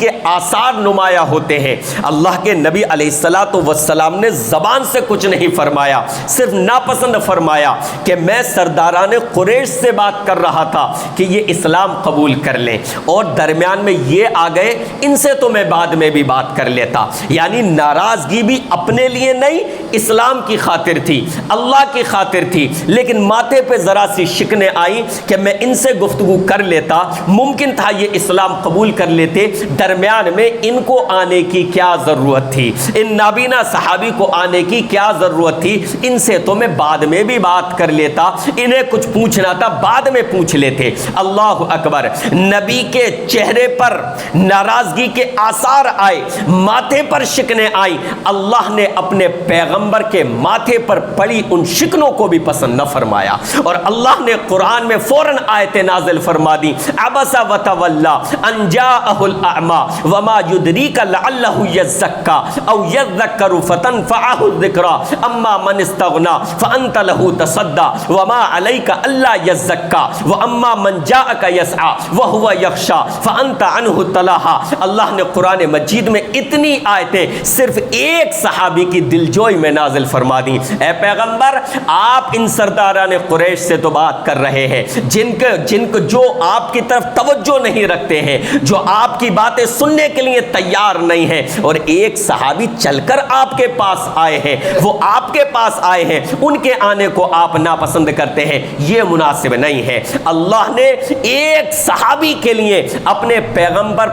کے آثار نمایاں ہوتے ہیں۔ اللہ کے نبی علیہ الصلاۃ والسلام نے زبان سے کچھ نہیں فرمایا، صرف ناپسند فرمایا کہ میں سرداران قریش سے بات کر رہا تھا کہ یہ اسلام قبول کر لیں، اور درمیان میں یہ آ گئے، ان سے تو میں بعد میں بھی بات کر لیتا۔ یعنی ناراضگی بھی اپنے لیے نہیں، اسلام کی خاطر تھی، اللہ کی خاطر تھی، لیکن ماتھے پہ ذرا سی شکنیں آئی کہ میں ان سے گفتگو کر لیتا، ممکن تھا یہ اسلام قبول کر لیتے، درمیان میں ان کو آنے کی کیا ضرورت تھی، ان نابینا صحابی کو آنے کی کیا ضرورت تھی، ان سے تو میں بعد میں بھی بات کر لیتا، انہیں کچھ پوچھنا تھا بعد میں پوچھ لیتے۔ اللہ اکبر، نبی کے چہرے پر ناراضگی کے آثار آئے، ماتھے پر شکنیں آئی، اللہ نے اپنے پیغمبر کے ماتھے پر پڑی ان شکنوں کو بھی پسند نہ فرمایا، اور اللہ نے قرآن میں فوراً آیتیں نازل فرما دی، عبس وتولی ان جاءہ الاعمی وما یدریک لعلہ یزکی او یذکر فتنفعہ الذکری اما من استغنی فانت لہ تصدی وما علیک الا یزکی واما من جاءک یسعی وہو یخشی فانت عنہ تلاہا۔ اللہ نے قرآن مجید میں اتنی آیتیں صرف ایک صحابی کی دلجوئی میں نازل فرما دی۔ اے پیغمبر، آپ ان سرداران قریش سے تو بات کر رہے ہیں جن کو جو آپ کی طرف توجہ نہیں رکھتے ہیں، جو آپ کی باتیں سننے کے لیے تیار نہیں ہیں، اور ایک صحابی چل کر آپ کے پاس آئے ہیں، وہ آپ کے پاس آئے ہیں، ان کے آنے کو آپ ناپسند کرتے ہیں، یہ مناسب نہیں ہے۔ اللہ نے ایک صحابی کے لیے اپنے پیغمبر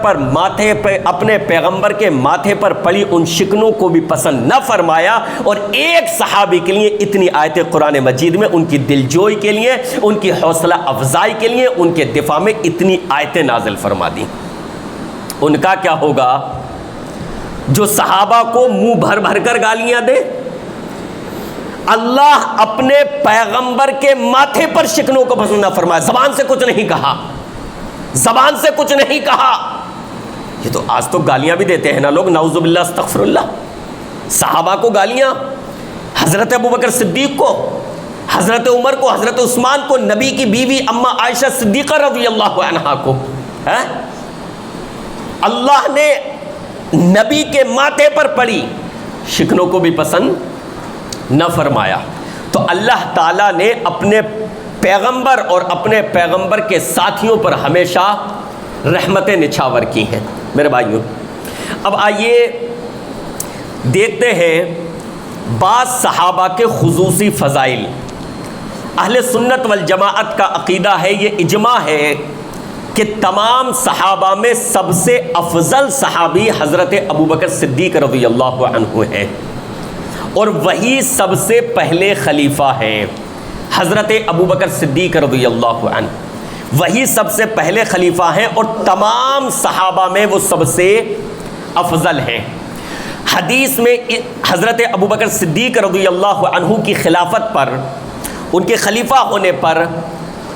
کے ماتھے پر پڑی ان شکنوں کو بھی پسند نہ فرمایا، اور ایک صحابی کے لیے اتنی آیتیں قرآن مجید میں ان کی دلجوئی کے لیے، ان کی حوصلہ افزائی کے لیے، ان کے دفاع میں اتنی آیتیں نازل فرما دی۔ ان کا کیا ہوگا جو صحابہ کو منہ بھر بھر کر گالیاں دے؟ اللہ اپنے پیغمبر کے ماتھے پر شکنوں کو پسند نہ فرمایا، زبان سے کچھ نہیں کہا، زبان سے کچھ نہیں کہا۔ یہ تو آج تو گالیاں بھی دیتے ہیں نا لوگ، نعوذ باللہ استغفر اللہ، صحابہ کو گالیاں، حضرت ابوبکر صدیق کو، حضرت عمر کو، حضرت عثمان کو، نبی کی بیوی اما عائشہ صدیقہ رضی اللہ عنہا کو۔ اللہ نے نبی کے ماتھے پر پڑی شکنوں کو بھی پسند نہ فرمایا۔ تو اللہ تعالیٰ نے اپنے پیغمبر اور اپنے پیغمبر کے ساتھیوں پر ہمیشہ رحمتیں نچھاور کی ہیں۔ میرے بھائیوں، اب آئیے دیکھتے ہیں بعض صحابہ کے خصوصی فضائل۔ اہل سنت والجماعت کا عقیدہ ہے، یہ اجماع ہے کہ تمام صحابہ میں سب سے افضل صحابی حضرت ابوبکر صدیق رضی اللہ عنہ ہیں، اور وہی سب سے پہلے خلیفہ ہیں۔ حضرت ابوبکر صدیق رضی اللہ عنہ وہی سب سے پہلے خلیفہ ہیں، اور تمام صحابہ میں وہ سب سے افضل ہیں۔ حدیث میں حضرت ابوبکر صدیق رضی اللہ عنہ کی خلافت پر، ان کے خلیفہ ہونے پر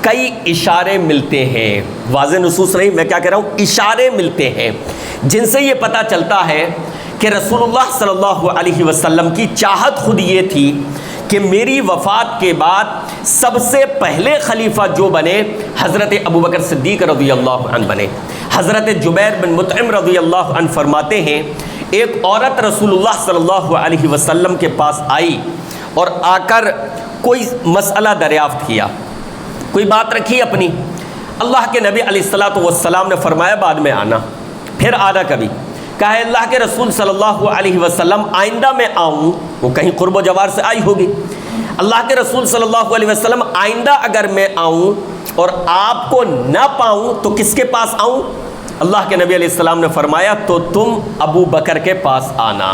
کئی اشارے ملتے ہیں، واضح نصوص نہیں، میں کیا کہہ رہا ہوں، اشارے ملتے ہیں، جن سے یہ پتہ چلتا ہے کہ رسول اللہ صلی اللہ علیہ وسلم کی چاہت خود یہ تھی کہ میری وفات کے بعد سب سے پہلے خلیفہ جو بنے حضرت ابوبکر صدیق رضی اللہ عنہ بنے۔ حضرت جبیر بن مطعم رضی اللہ عنہ فرماتے ہیں، ایک عورت رسول اللہ صلی اللہ علیہ وسلم کے پاس آئی اور آ کر کوئی مسئلہ دریافت کیا، کوئی بات رکھی اپنی۔ اللہ کے نبی علیہ الصلاۃ والسلام نے فرمایا بعد میں آنا، پھر آنا کبھی۔ کہا ہے اللہ کے رسول صلی اللہ علیہ وسلم آئندہ میں آؤں، وہ کہیں قرب و جوار سے آئی ہوگی۔ اللہ کے رسول صلی اللہ علیہ وسلم آئندہ اگر میں آؤں اور آپ کو نہ پاؤں تو کس کے پاس آؤں؟ اللہ کے نبی علیہ السلام نے فرمایا تو تم ابو بکر کے پاس آنا۔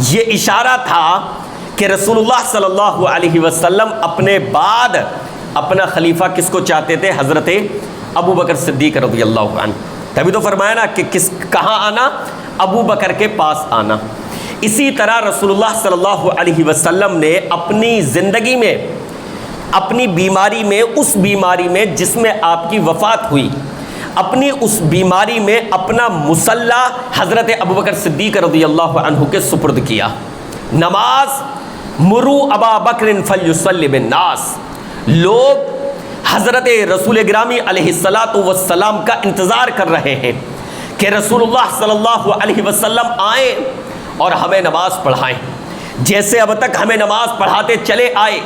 یہ اشارہ تھا کہ رسول اللہ صلی اللہ علیہ وسلم اپنے بعد اپنا خلیفہ کس کو چاہتے تھے؟ حضرت ابو بکر صدیق رضی اللہ عنہ۔ تبھی تو فرمایا نا کہ کہاں آنا؟ ابو بکر کے پاس آنا۔ اسی طرح رسول اللہ صلی اللہ علیہ وسلم نے اپنی زندگی میں، اپنی بیماری میں، اس بیماری میں جس میں آپ کی وفات ہوئی، اپنی اس بیماری میں اپنا مصلی حضرت ابوبکر صدیق رضی اللہ عنہ کے سپرد کیا۔ نماز مرو ابا بکر فلیصلی بالناس، لوگ حضرت رسول گرامی علیہ الصلاۃ والسلام کا انتظار کر رہے ہیں کہ رسول اللہ صلی اللہ علیہ وسلم آئیں اور ہمیں نماز پڑھائیں، جیسے اب تک ہمیں نماز پڑھاتے چلے آئے،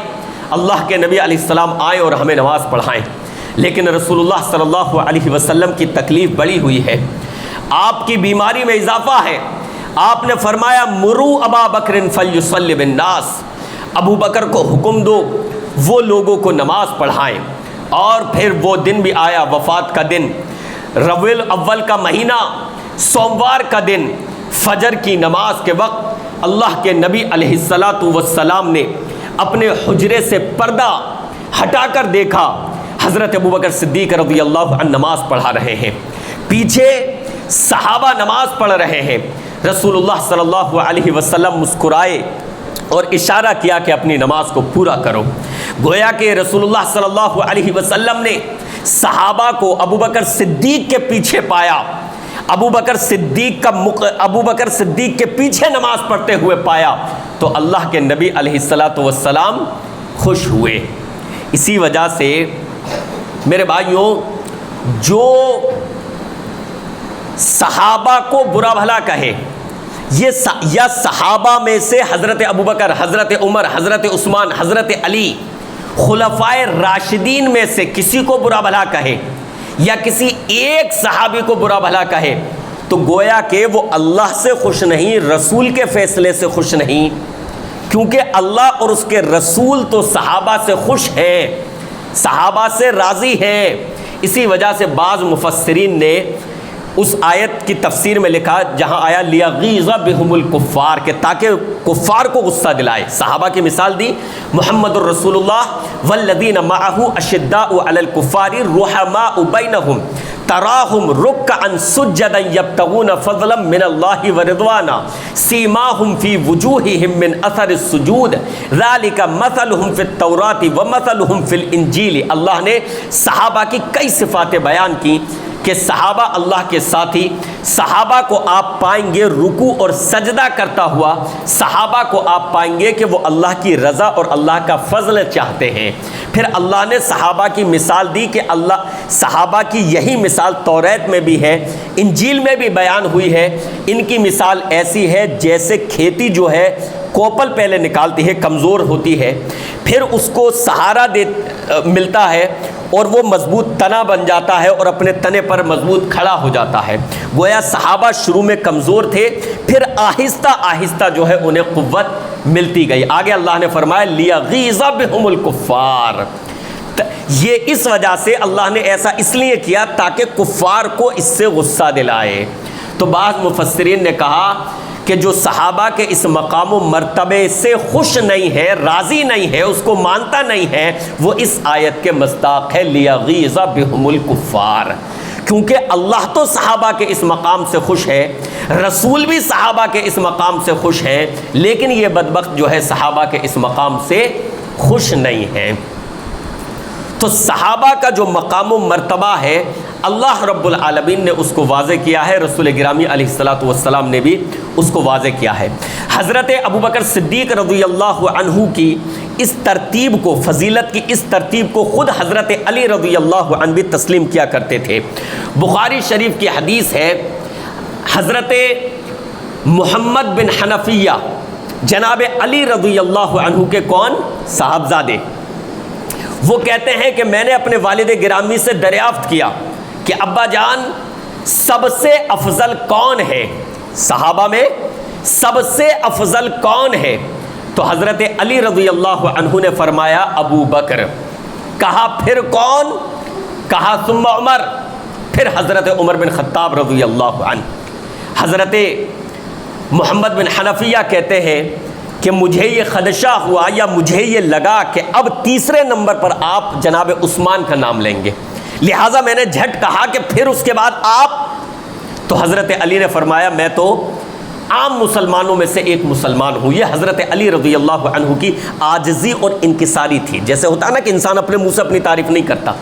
اللہ کے نبی علیہ السلام آئے اور ہمیں نماز پڑھائیں۔ لیکن رسول اللہ صلی اللہ علیہ وسلم کی تکلیف بڑی ہوئی ہے، آپ کی بیماری میں اضافہ ہے۔ آپ نے فرمایا مرو ابا بکر فلیصلی بالناس، ابو بکر کو حکم دو وہ لوگوں کو نماز پڑھائیں۔ اور پھر وہ دن بھی آیا، وفات کا دن، ربیع الاول کا مہینہ، سوموار کا دن، فجر کی نماز کے وقت اللہ کے نبی علیہ الصلاۃ والسلام نے اپنے حجرے سے پردہ ہٹا کر دیکھا، حضرت ابوبکر صدیق رضی اللہ عنہ نماز پڑھا رہے ہیں، پیچھے صحابہ نماز پڑھ رہے ہیں۔ رسول اللہ صلی اللہ علیہ وسلم مسکرائے اور اشارہ کیا کہ اپنی نماز کو پورا کرو۔ گویا کہ رسول اللہ صلی اللہ علیہ وسلم نے صحابہ کو ابوبکر صدیق کے پیچھے پایا، ابوبکر صدیق کے پیچھے نماز پڑھتے ہوئے پایا تو اللہ کے نبی علیہ الصلاۃ والسلام خوش ہوئے۔ اسی وجہ سے میرے بھائیوں، جو صحابہ کو برا بھلا کہے، یا صحابہ میں سے حضرت ابوبکر، حضرت عمر، حضرت عثمان، حضرت علی، خلفائے راشدین میں سے کسی کو برا بھلا کہے یا کسی ایک صحابی کو برا بھلا کہے تو گویا کہ وہ اللہ سے خوش نہیں، رسول کے فیصلے سے خوش نہیں، کیونکہ اللہ اور اس کے رسول تو صحابہ سے خوش ہیں، صحابہ سے راضی ہیں۔ اسی وجہ سے بعض مفسرین نے اس آیت کی تفسیر میں لکھا جہاں آیا لیغیظ بہم الکفار، کہ تاکہ کفار کو غصہ دلائے۔ صحابہ کی مثال دی، محمد الرسول اللہ والذین معہ اشداء علی الکفار رحماء بینہم تراہم رکعا سجدا یبتغون فضلا من اللہ ورضوانا سیماہم فی وجوہہم من اثر السجود ذالک مثلہم فی التوراۃ ومثلہم فی الانجیل۔ اللہ نے صحابہ کی کئی صفاتیں بیان کی کہ صحابہ اللہ کے ساتھی، صحابہ کو آپ پائیں گے رکوع اور سجدہ کرتا ہوا، صحابہ کو آپ پائیں گے کہ وہ اللہ کی رضا اور اللہ کا فضل چاہتے ہیں۔ پھر اللہ نے صحابہ کی مثال دی کہ اللہ صحابہ کی یہی مثال توریت میں بھی ہے، انجیل میں بھی بیان ہوئی ہے۔ ان کی مثال ایسی ہے جیسے کھیتی جو ہے کوپل پہلے نکالتی ہے، کمزور ہوتی ہے، پھر اس کو سہارا ملتا ہے اور وہ مضبوط تنا بن جاتا ہے اور اپنے تنے پر مضبوط کھڑا ہو جاتا ہے۔ گویا صحابہ شروع میں کمزور تھے، پھر آہستہ آہستہ جو ہے انہیں قوت ملتی گئی۔ آگے اللہ نے فرمایا لیغیظ بہم الکفار، یہ اس وجہ سے اللہ نے ایسا اس لیے کیا تاکہ کفار کو اس سے غصہ دلائے۔ تو بعض مفسرین نے کہا کہ جو صحابہ کے اس مقام و مرتبے سے خوش نہیں ہے، راضی نہیں ہے، اس کو مانتا نہیں ہے، وہ اس آیت کے مصداق ہے لیغیظ بہم الکفار، کیونکہ اللہ تو صحابہ کے اس مقام سے خوش ہے، رسول بھی صحابہ کے اس مقام سے خوش ہیں، لیکن یہ بدبخت جو ہے صحابہ کے اس مقام سے خوش نہیں ہے۔ تو صحابہ کا جو مقام و مرتبہ ہے اللہ رب العالمین نے اس کو واضح کیا ہے، رسول گرامی علیہ الصلاۃ والسلام نے بھی اس کو واضح کیا ہے۔ حضرت ابوبکر صدیق رضی اللہ عنہ کی اس ترتیب کو، فضیلت کی اس ترتیب کو خود حضرت علی رضی اللہ عنہ بھی تسلیم کیا کرتے تھے۔ بخاری شریف کی حدیث ہے، حضرت محمد بن حنفیہ جناب علی رضی اللہ عنہ کے کون؟ صاحبزادے، وہ کہتے ہیں کہ میں نے اپنے والد گرامی سے دریافت کیا کہ ابا جان سب سے افضل کون ہے، صحابہ میں سب سے افضل کون ہے؟ تو حضرت علی رضی اللہ عنہ نے فرمایا ابو بکر۔ کہا پھر کون؟ کہا ثم عمر، پھر حضرت عمر بن خطاب رضی اللہ عنہ۔ حضرت محمد بن حنفیہ کہتے ہیں کہ مجھے یہ خدشہ ہوا یا مجھے یہ لگا کہ اب تیسرے نمبر پر آپ جناب عثمان کا نام لیں گے، لہٰذا میں نے جھٹ کہا کہ پھر اس کے بعد آپ۔ تو حضرت علی نے فرمایا میں تو عام مسلمانوں میں سے ایک مسلمان ہوں۔ یہ حضرت علی رضی اللہ عنہ کی عاجزی اور انکساری تھی۔ جیسے ہوتا ہے نا کہ انسان اپنے منہ سے اپنی تعریف نہیں کرتا،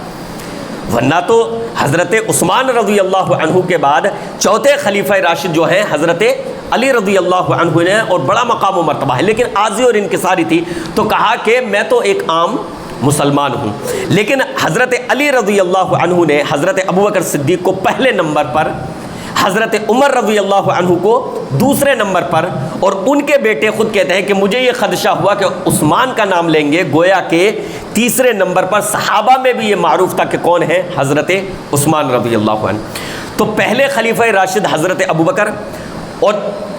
ورنہ تو حضرت عثمان رضی اللہ عنہ کے بعد چوتھے خلیفہ راشد جو ہیں حضرت علی رضی اللہ عنہ نے، اور بڑا مقام و مرتبہ ہے لیکن عاجزی اور انکساری تھی، تو کہا کہ میں تو ایک عام مسلمان ہوں. لیکن حضرت علی رضی اللہ عنہ نے حضرت ابوبکر صدیق کو پہلے نمبر پر، حضرت عمر رضی اللہ عنہ کو دوسرے نمبر پر، اور ان کے بیٹے خود کہتے ہیں کہ مجھے یہ خدشہ ہوا کہ عثمان کا نام لیں گے، گویا کہ تیسرے نمبر پر صحابہ میں بھی یہ معروف تھا کہ کون ہے؟ حضرت عثمان رضی اللہ عنہ. تو پہلے خلیفہ راشد حضرت ابوبکر، اور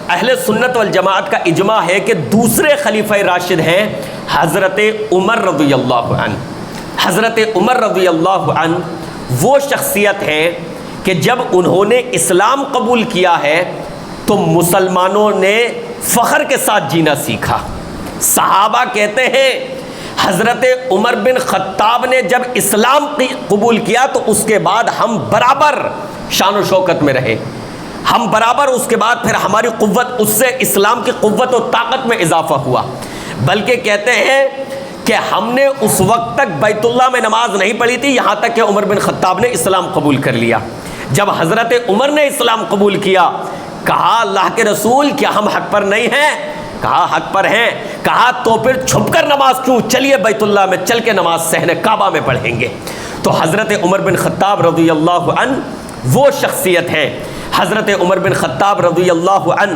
اہل سنت والجماعت کا اجماع ہے کہ دوسرے خلیفہ راشد ہیں حضرت عمر رضی اللہ عنہ. حضرت عمر رضی اللہ عنہ وہ شخصیت ہے کہ جب انہوں نے اسلام قبول کیا ہے تو مسلمانوں نے فخر کے ساتھ جینا سیکھا. صحابہ کہتے ہیں حضرت عمر بن خطاب نے جب اسلام قبول کیا تو اس کے بعد ہم برابر شان و شوکت میں رہے، ہم برابر، اس کے بعد پھر ہماری قوت، اس سے اسلام کی قوت و طاقت میں اضافہ ہوا. بلکہ کہتے ہیں کہ ہم نے اس وقت تک بیت اللہ میں نماز نہیں پڑھی تھی یہاں تک کہ عمر بن خطاب نے اسلام قبول کر لیا. جب حضرت عمر نے اسلام قبول کیا، کہا اللہ کے رسول کیا ہم حق پر نہیں ہیں؟ کہا حق پر ہیں. کہا تو پھر چھپ کر نماز کیوں؟ چلیے بیت اللہ میں چل کے نماز صحن کعبہ میں پڑھیں گے. تو حضرت عمر بن خطاب رضی اللہ عنہ وہ شخصیت ہے. حضرت عمر بن خطاب رضی اللہ عنہ،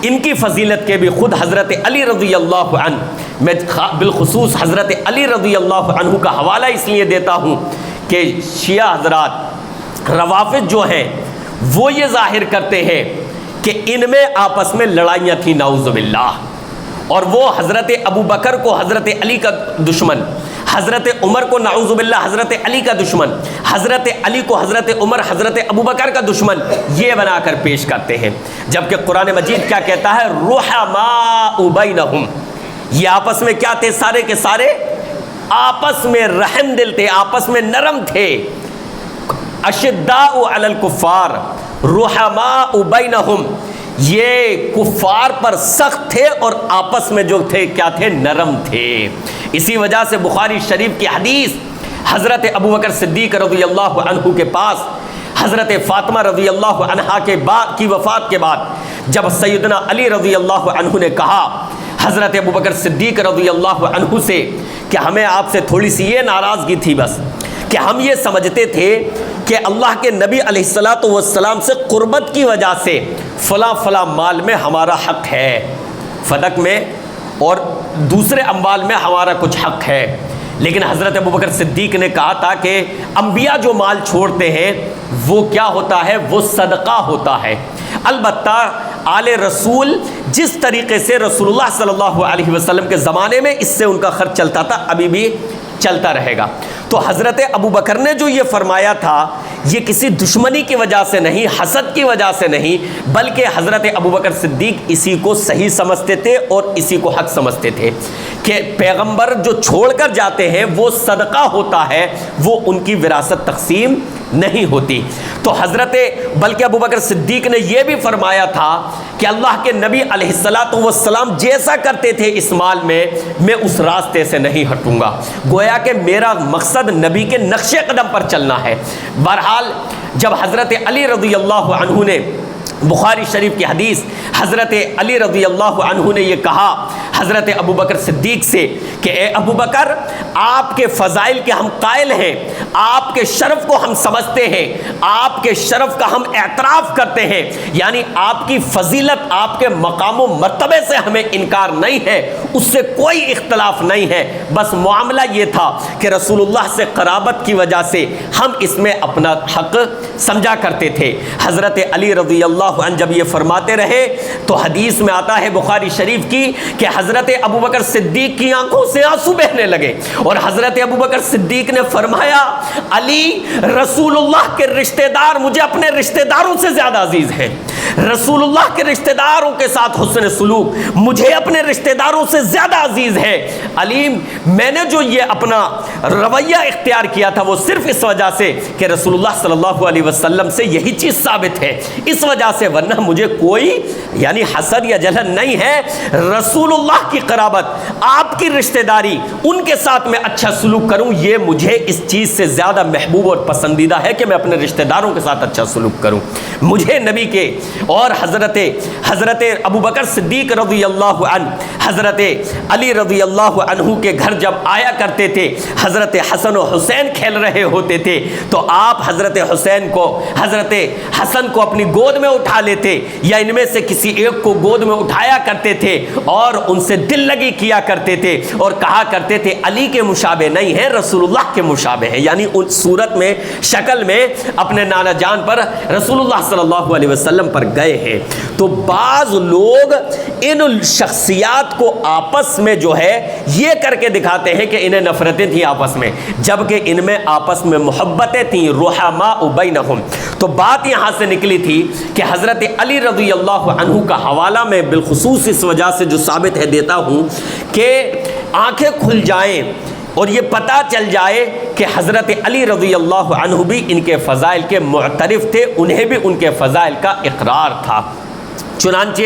ان کی فضیلت کے بھی خود حضرت علی رضی اللہ عنہ، میں بالخصوص حضرت علی رضی اللہ عنہ کا حوالہ اس لیے دیتا ہوں کہ شیعہ حضرات، روافض جو ہیں وہ یہ ظاہر کرتے ہیں کہ ان میں آپس میں لڑائیاں تھیں نعوذ باللہ، اور وہ حضرت ابو بکر کو حضرت علی کا دشمن، حضرت عمر کو نعوذ باللہ حضرت علی کا دشمن، حضرت علی کو حضرت عمر حضرت ابو بکر کا دشمن یہ بنا کر پیش کرتے ہیں. جبکہ قرآن مجید کیا کہتا ہے؟ رحماء بینہم، یہ آپس میں کیا تھے؟ سارے کے سارے آپس میں رحم دل تھے، آپس میں نرم تھے. اشداء علی الکفار رحماء بینہم، یہ کفار پر سخت تھے اور آپس میں جو تھے کیا تھے؟ نرم تھے. اسی وجہ سے بخاری شریف کی حدیث، حضرت ابوبکر صدیق رضی اللہ عنہ کے پاس حضرت فاطمہ رضی اللہ عنہا کے بعد کی وفات کے بعد جب سیدنا علی رضی اللہ عنہ نے کہا حضرت ابوبکر صدیق رضی اللہ عنہ سے کہ ہمیں آپ سے تھوڑی سی یہ ناراضگی تھی بس کہ ہم یہ سمجھتے تھے کہ اللہ کے نبی علیہ الصلاۃ والسلام سے قربت کی وجہ سے فلاں فلاں مال میں ہمارا حق ہے، فدق میں اور دوسرے اموال میں ہمارا کچھ حق ہے. لیکن حضرت ابوبکر صدیق نے کہا تھا کہ انبیاء جو مال چھوڑتے ہیں وہ کیا ہوتا ہے؟ وہ صدقہ ہوتا ہے. البتہ آل رسول جس طریقے سے رسول اللہ صلی اللہ علیہ وسلم کے زمانے میں اس سے ان کا خرچ چلتا تھا ابھی بھی چلتا رہے گا. تو حضرت ابوبکر نے جو یہ فرمایا تھا یہ کسی دشمنی کی وجہ سے نہیں، حسد کی وجہ سے نہیں، بلکہ حضرت ابوبکر صدیق اسی کو صحیح سمجھتے تھے اور اسی کو حق سمجھتے تھے کہ پیغمبر جو چھوڑ کر جاتے ہیں وہ صدقہ ہوتا ہے، وہ ان کی وراثت تقسیم نہیں ہوتی. تو حضرت بلکہ ابوبکر صدیق نے یہ بھی فرمایا تھا کہ اللہ کے نبی علیہ الصلاۃ والسلام جیسا کرتے تھے اس مال میں اس راستے سے نہیں ہٹوں گا. گویا کہ میرا مقصد نبی کے نقش قدم پر چلنا ہے. بہرحال جب حضرت علی رضی اللہ عنہ نے، بخاری شریف کی حدیث، حضرت علی رضی اللہ عنہ نے یہ کہا حضرت ابوبکر صدیق سے کہ اے ابوبکر، آپ کے فضائل کے ہم قائل ہیں، آپ کے شرف کو ہم سمجھتے ہیں، آپ کے شرف کا ہم اعتراف کرتے ہیں، یعنی آپ کی فضیلت، آپ کے مقام و مرتبے سے ہمیں انکار نہیں ہے، اس سے کوئی اختلاف نہیں ہے. بس معاملہ یہ تھا کہ رسول اللہ سے قرابت کی وجہ سے ہم اس میں اپنا حق سمجھا کرتے تھے. حضرت علی رضی اللہ عنہ جب یہ فرماتے رہے تو حدیث میں آتا ہے بخاری شریف کی کہ حضرت ابوبکر صدیق کی آنکھوں سے آنسو بہنے لگے اور حضرت ابوبکر صدیق نے فرمایا علی، رسول اللہ کے رشتہ دار مجھے اپنے رشتہ داروں سے زیادہ عزیز ہیں، رسول اللہ کے رشتہ داروں کے ساتھ حسن سلوک مجھے اپنے رشتہ داروں سے زیادہ عزیز ہے. علی، میں نے جو یہ اپنا رویہ اختیار کیا تھا وہ صرف اس وجہ سے کہ رسول اللہ صلی اللہ علیہ وسلم سے یہی چیز ثابت ہے، اس وجہ سے، ورنہ مجھے کوئی یعنی حسد یا جلن نہیں ہے. رسول اللہ کی قرابت، آپ کی رشتہ داری ان کے ساتھ میں اچھا سلوک کروں، یہ مجھے اس چیز سے زیادہ محبوب اور پسندیدہ ہے کہ میں اپنے رشتہ داروں کے ساتھ اچھا سلوک کروں۔ مجھے نبی کے اور حضرت ابو بکر صدیق رضی اللہ عنہ، حضرت علی رضی اللہ عنہ کے گھر جب آیا کرتے تھے، حضرت حسن و حسین کھیل رہے ہوتے تھے تو آپ حضرت حسن کو اپنی گود میں اٹھا لیتے یا ان میں سے کسی ایک کو گود میں اٹھایا کرتے تھے اور ان سے دل لگی کیا کرتے تھے اور کہا کرتے تھے علی کے مشابہ نہیں ہیں، رسول اللہ کے مشابہ ہیں، یعنی ان صورت میں شکل میں اپنے نانا جان پر رسول اللہ صلی اللہ علیہ وسلم پر گئے ہیں۔ تو بعض لوگ ان شخصیات کو آپس میں جو ہے یہ کر کے دکھاتے ہیں کہ انہیں نفرتیں تھیں آپس میں، جبکہ ان میں آپس میں محبتیں تھیں، رحماء بینہم۔ تو بات یہاں سے نکلی تھی کہ حضرت علی رضی اللہ عنہ کا حوالہ میں بالخصوص اس وجہ سے جو ثابت ہے دیتا ہوں کہ آنکھیں کھل جائیں اور یہ پتہ چل جائے کہ حضرت علی رضی اللہ عنہ بھی ان کے فضائل کے معترف تھے، انہیں بھی ان کے فضائل کا اقرار تھا۔ چنانچہ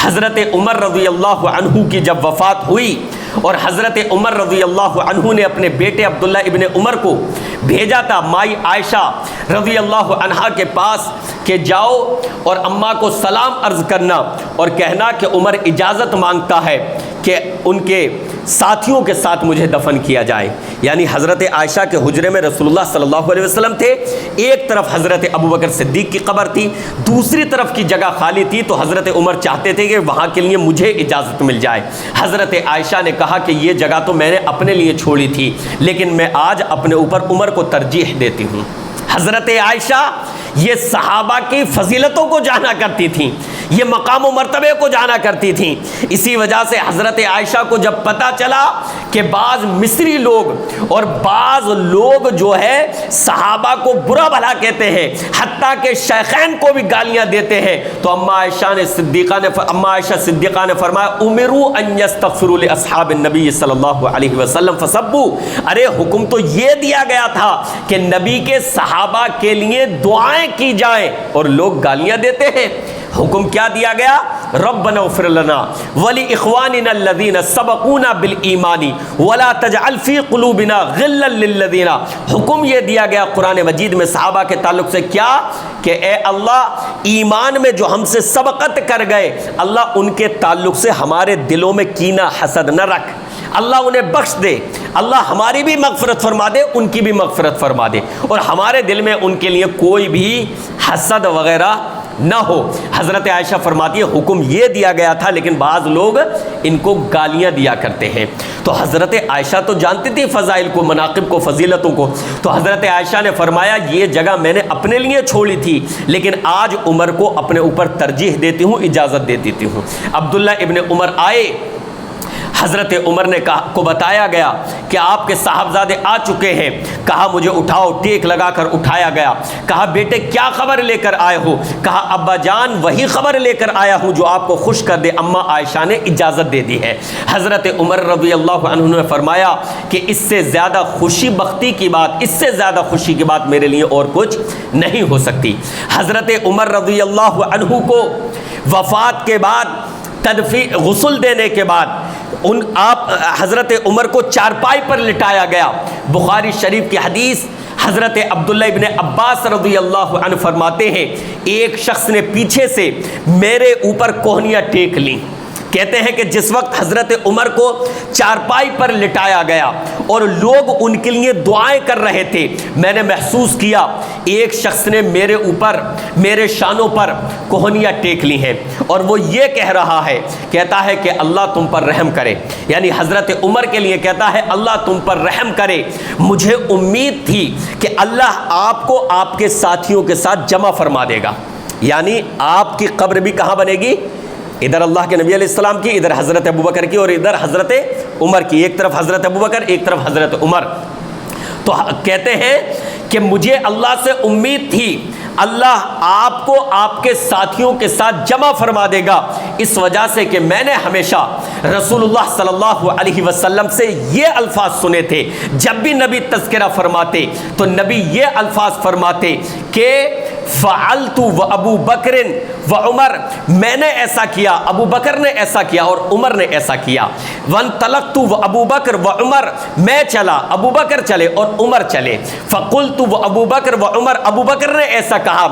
حضرت عمر رضی اللہ عنہ کی جب وفات ہوئی اور حضرت عمر رضی اللہ عنہ نے اپنے بیٹے عبداللہ ابن عمر کو بھیجا تھا مائی عائشہ رضی اللہ عنہا کے پاس کہ جاؤ اور اماں کو سلام عرض کرنا اور کہنا کہ عمر اجازت مانگتا ہے کہ ان کے ساتھیوں کے ساتھ مجھے دفن کیا جائے۔ یعنی حضرت عائشہ کے حجرے میں رسول اللہ صلی اللہ علیہ وسلم تھے، ایک طرف حضرت ابو بکر صدیق کی قبر تھی، دوسری طرف کی جگہ خالی تھی، تو حضرت عمر چاہتے تھے کہ وہاں کے لیے مجھے اجازت مل جائے۔ حضرت عائشہ نے کہا کہ یہ جگہ تو میں نے اپنے لیے چھوڑی تھی، لیکن میں آج اپنے اوپر عمر کو ترجیح دیتی ہوں۔ حضرت عائشہ یہ صحابہ کی فضیلتوں کو جانا کرتی تھیں، یہ مقام و مرتبے کو جانا کرتی تھیں، اسی وجہ سے حضرت عائشہ کو جب پتہ چلا کہ بعض مصری لوگ اور بعض لوگ جو ہے صحابہ کو برا بھلا کہتے ہیں، حتیٰ کہ شیخین کو بھی گالیاں دیتے ہیں، تو اما عائشہ صدیقہ نے فرمایا امروا ان یستغفروا لاصحاب النبی صلی اللہ علیہ وسلم فسبوا، ارے حکم تو یہ دیا گیا تھا کہ نبی کے صحابہ کے لیے دعائیں کی جائیں اور لوگ گالیاں دیتے ہیں۔ حکم کیا دیا گیا؟ ربنا اغفر لنا ولاخواننا الذین سبقونا بالایمان ولا تجعل فی قلوبنا غلا للذین، حکم یہ دیا گیا قرآن مجید میں صحابہ کے تعلق سے کیا کہ اے اللہ ایمان میں جو ہم سے سبقت کر گئے، اللہ ان کے تعلق سے ہمارے دلوں میں کینہ حسد نہ رکھ، اللہ انہیں بخش دے، اللہ ہماری بھی مغفرت فرما دے، ان کی بھی مغفرت فرما دے، اور ہمارے دل میں ان کے لیے کوئی بھی حسد وغیرہ نہ ہو۔ حضرت عائشہ فرماتی ہے حکم یہ دیا گیا تھا، لیکن بعض لوگ ان کو گالیاں دیا کرتے ہیں۔ تو حضرت عائشہ تو جانتی تھی فضائل کو، مناقب کو، فضیلتوں کو، تو حضرت عائشہ نے فرمایا یہ جگہ میں نے اپنے لیے چھوڑی تھی، لیکن آج عمر کو اپنے اوپر ترجیح دیتی ہوں، اجازت دیتی ہوں۔ عبداللہ ابن عمر آئے، حضرت عمر نے کو بتایا گیا کہ آپ کے صاحبزادے آ چکے ہیں، کہا مجھے اٹھاؤ، ٹیک لگا کر اٹھایا گیا، کہا بیٹے کیا خبر لے کر آئے ہو؟ کہا ابا جان وہی خبر لے کر آیا ہوں جو آپ کو خوش کر دے، اما عائشہ نے اجازت دے دی ہے۔ حضرت عمر رضی اللہ عنہ نے فرمایا کہ اس سے زیادہ خوشی بختی کی بات، اس سے زیادہ خوشی کی بات میرے لیے اور کچھ نہیں ہو سکتی۔ حضرت عمر رضی اللہ عنہ کو وفات کے بعد غسل دینے کے بعد حضرت عمر کو چارپائی پر لٹایا گیا۔ بخاری شریف کی حدیث، حضرت عبداللہ ابن عباس رضی اللہ عنہ فرماتے ہیں ایک شخص نے پیچھے سے میرے اوپر کوہنیاں ٹیک لیں۔ کہتے ہیں کہ جس وقت حضرت عمر کو چارپائی پر لٹایا گیا اور لوگ ان کے لیے دعائیں کر رہے تھے، میں نے محسوس کیا ایک شخص نے میرے اوپر، میرے شانوں پر کوہنیاں ٹیک لی ہیں اور وہ یہ کہہ رہا ہے، کہتا ہے کہ اللہ تم پر رحم کرے، یعنی حضرت عمر کے لیے کہتا ہے اللہ تم پر رحم کرے۔ مجھے امید تھی کہ اللہ آپ کو آپ کے ساتھیوں کے ساتھ جمع فرما دے گا، یعنی آپ کی قبر بھی کہاں بنے گی؟ ادھر اللہ کے نبی علیہ السلام کی، ادھر حضرت ابوبکر کی اور ادھر حضرت عمر کی، ایک طرف حضرت ابوبکر ایک طرف حضرت عمر۔ تو کہتے ہیں کہ مجھے اللہ سے امید تھی اللہ آپ کو آپ کے ساتھیوں کے ساتھ جمع فرما دے گا، اس وجہ سے کہ میں نے ہمیشہ رسول اللہ صلی اللہ علیہ وسلم سے یہ الفاظ سنے تھے، جب بھی نبی تذکرہ فرماتے تو نبی یہ الفاظ فرماتے کہ فعلت و ابو بکر و عمر، میں نے ایسا کیا، ابو بکر نے ایسا کیا اور عمر نے ایسا کیا، وانطلقت و ابو بکر و عمر، میں چلا، ابو بکر چلے اور عمر چلے، فقلت و ابو بکر و عمر، ابو بکر نے ایسا کہا،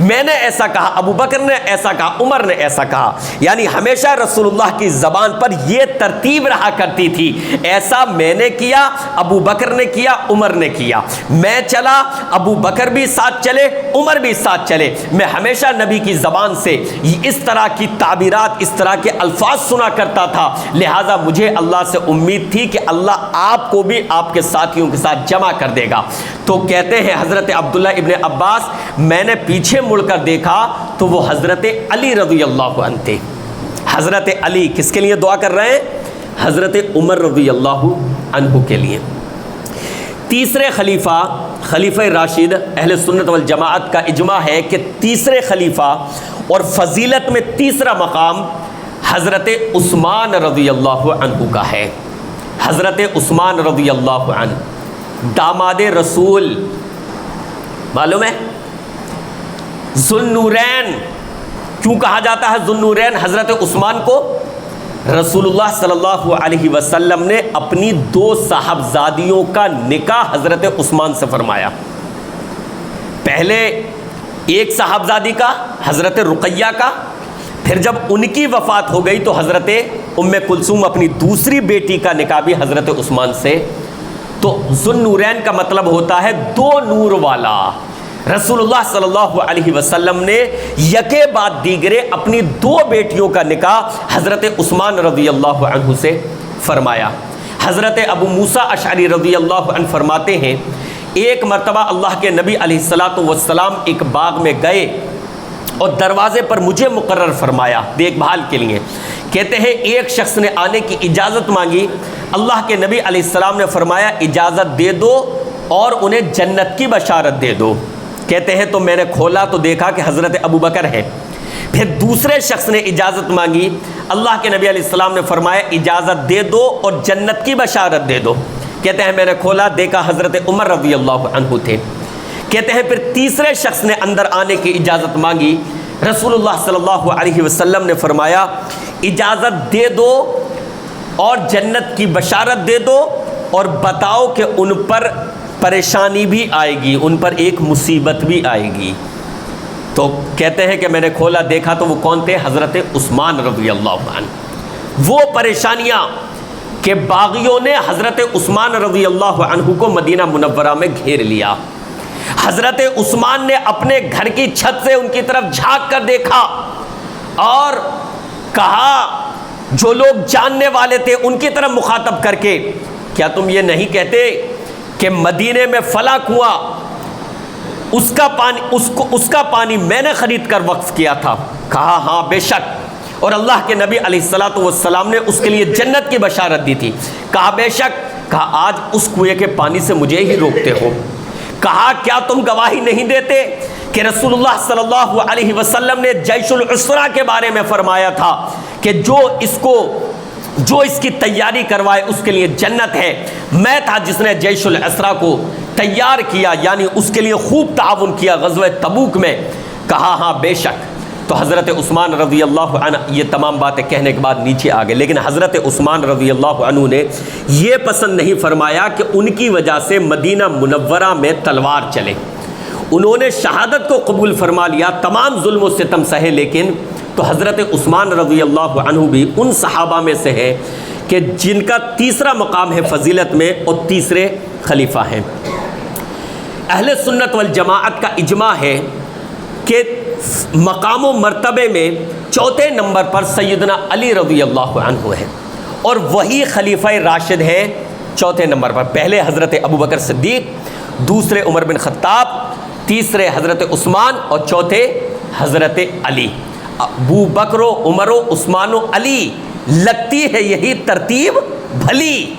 میں نے ایسا کہا، ابو بکر نے ایسا کہا، عمر نے ایسا کہا۔ یعنی ہمیشہ رسول اللہ کی زبان پر یہ ترتیب رہا کرتی تھی، ایسا میں نے کیا، ابو بکر نے کیا، عمر نے کیا، میں چلا، ابو بکر بھی ساتھ چلے، عمر بھی ساتھ چلے۔ میں ہمیشہ نبی کی زبان سے اس طرح کی تعبیرات، اس طرح کے الفاظ سنا کرتا تھا، لہٰذا مجھے اللہ سے امید تھی کہ اللہ آپ کو بھی آپ کے ساتھیوں کے ساتھ جمع کر دے گا۔ تو کہتے ہیں حضرت عبداللہ ابن عباس، میں نے پیچھے مڑ کر دیکھا تو وہ حضرت علی رضی اللہ عنہ تھے۔ حضرت علی کس کے لیے دعا کر رہے ہیں؟ حضرت عمر رضی اللہ عنہ کے لیے۔ تیسرے خلیفہ، خلیفہ راشد، اہل سنت والجماعت کا اجماع ہے کہ تیسرے خلیفہ اور فضیلت میں تیسرا مقام حضرت عثمان رضی اللہ عنہ کا ہے۔ حضرت عثمان رضی اللہ عنہ داماد رسول، معلوم ہے ذو النورین کیوں کہا جاتا ہے؟ ذو النورین حضرت عثمان کو رسول اللہ صلی اللہ علیہ وسلم نے اپنی 2 صاحبزادیوں کا نکاح حضرت عثمان سے فرمایا۔ پہلے ایک صاحبزادی کا، حضرت رقیہ کا، پھر جب ان کی وفات ہو گئی تو حضرت ام کلثوم اپنی دوسری بیٹی کا نکاح بھی حضرت عثمان سے۔ تو ذو النورین کا مطلب ہوتا ہے 2 نور والا۔ رسول اللہ صلی اللہ علیہ وسلم نے یکے بعد دیگرے اپنی 2 بیٹیوں کا نکاح حضرت عثمان رضی اللہ عنہ سے فرمایا۔ حضرت ابو موسیٰ اشعری رضی اللہ عنہ فرماتے ہیں، ایک مرتبہ اللہ کے نبی علیہ الصلاۃ والسلام ایک باغ میں گئے اور دروازے پر مجھے مقرر فرمایا دیکھ بھال کے لیے۔ کہتے ہیں ایک شخص نے آنے کی اجازت مانگی، اللہ کے نبی علیہ السلام نے فرمایا اجازت دے دو اور انہیں جنت کی بشارت دے دو۔ کہتے ہیں تو میں نے کھولا تو دیکھا کہ حضرت ابو بکر ہے۔ پھر دوسرے شخص نے اجازت مانگی، اللہ کے نبی علیہ السلام نے فرمایا اجازت دے دو اور جنت کی بشارت دے دو۔ کہتے ہیں میں نے کھولا، دیکھا حضرت عمر رضی اللہ عنہ تھے۔ کہتے ہیں پھر تیسرے شخص نے اندر آنے کی اجازت مانگی، رسول اللہ صلی اللہ علیہ وسلم نے فرمایا اجازت دے دو اور جنت کی بشارت دے دو اور بتاؤ کہ ان پر پریشانی بھی آئے گی، ان پر ایک مصیبت بھی آئے گی۔ تو کہتے ہیں کہ میں نے کھولا، دیکھا تو وہ کون تھے؟ حضرت عثمان رضی اللہ عنہ۔ وہ پریشانیاں کہ باغیوں نے حضرت عثمان رضی اللہ عنہ کو مدینہ منورہ میں گھیر لیا۔ حضرت عثمان نے اپنے گھر کی چھت سے ان کی طرف جھانک کر دیکھا اور کہا، جو لوگ جاننے والے تھے ان کی طرف مخاطب کر کے، کیا تم یہ نہیں کہتے کہ مدینے میں فلاں کنواں اس کا پانی میں نے خرید کر وقف کیا تھا؟ کہا ہاں بے شک، اور اللہ کے نبی علیہ الصلاۃ والسلام نے اس کے لیے جنت کی بشارت دی تھی۔ کہا بے شک۔ کہا آج اس کنویں کے پانی سے مجھے ہی روکتے ہو؟ کہا کیا تم گواہی نہیں دیتے کہ رسول اللہ صلی اللہ علیہ وسلم نے جیش العسرہ کے بارے میں فرمایا تھا کہ جو اس کی تیاری کروائے اس کے لیے جنت ہے؟ میں تھا جس نے جیش العسرہ کو تیار کیا، یعنی اس کے لیے خوب تعاون کیا غزوہ تبوک میں۔ کہا ہاں بے شک۔ تو حضرت عثمان رضی اللہ عنہ یہ تمام باتیں کہنے کے بعد نیچے آ گئے، لیکن حضرت عثمان رضی اللہ عنہ نے یہ پسند نہیں فرمایا کہ ان کی وجہ سے مدینہ منورہ میں تلوار چلے۔ انہوں نے شہادت کو قبول فرما لیا، تمام ظلم و ستم سہے، لیکن تو حضرت عثمان رضی اللہ عنہ بھی ان صحابہ میں سے ہے کہ جن کا تیسرا مقام ہے فضیلت میں اور تیسرے خلیفہ ہیں۔ اہل سنت والجماعت کا اجماع ہے کہ مقام و مرتبے میں چوتھے نمبر پر سیدنا علی رضی اللہ عنہ ہے، اور وہی خلیفہ راشد ہیں چوتھے نمبر پر۔ پہلے حضرت ابو بکر صدیق، دوسرے عمر بن خطاب، تیسرے حضرت عثمان اور چوتھے حضرت علی۔ ابو بکر و عمر و عثمان و علی، لگتی ہے یہی ترتیب بھلی،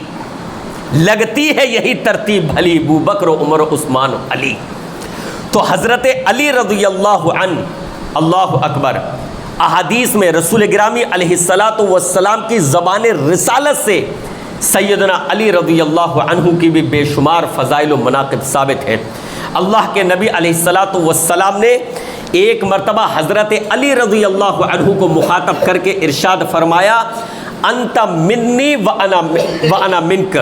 لگتی ہے یہی ترتیب بھلی، ابو بکر و عمر و عثمان و علی۔ تو حضرت علی رضی اللہ عنہ، اللہ اکبر، احادیث میں رسول گرامی علیہ الصلاۃ والسلام کی زبان رسالت سے سیدنا علی رضی اللہ عنہ کی بھی بے شمار فضائل و مناقب ثابت ہیں۔ اللہ کے نبی علیہ السلام نے ایک مرتبہ حضرت علی رضی اللہ عنہ کو مخاطب کر کے ارشاد فرمایا، انت منی وانا منک،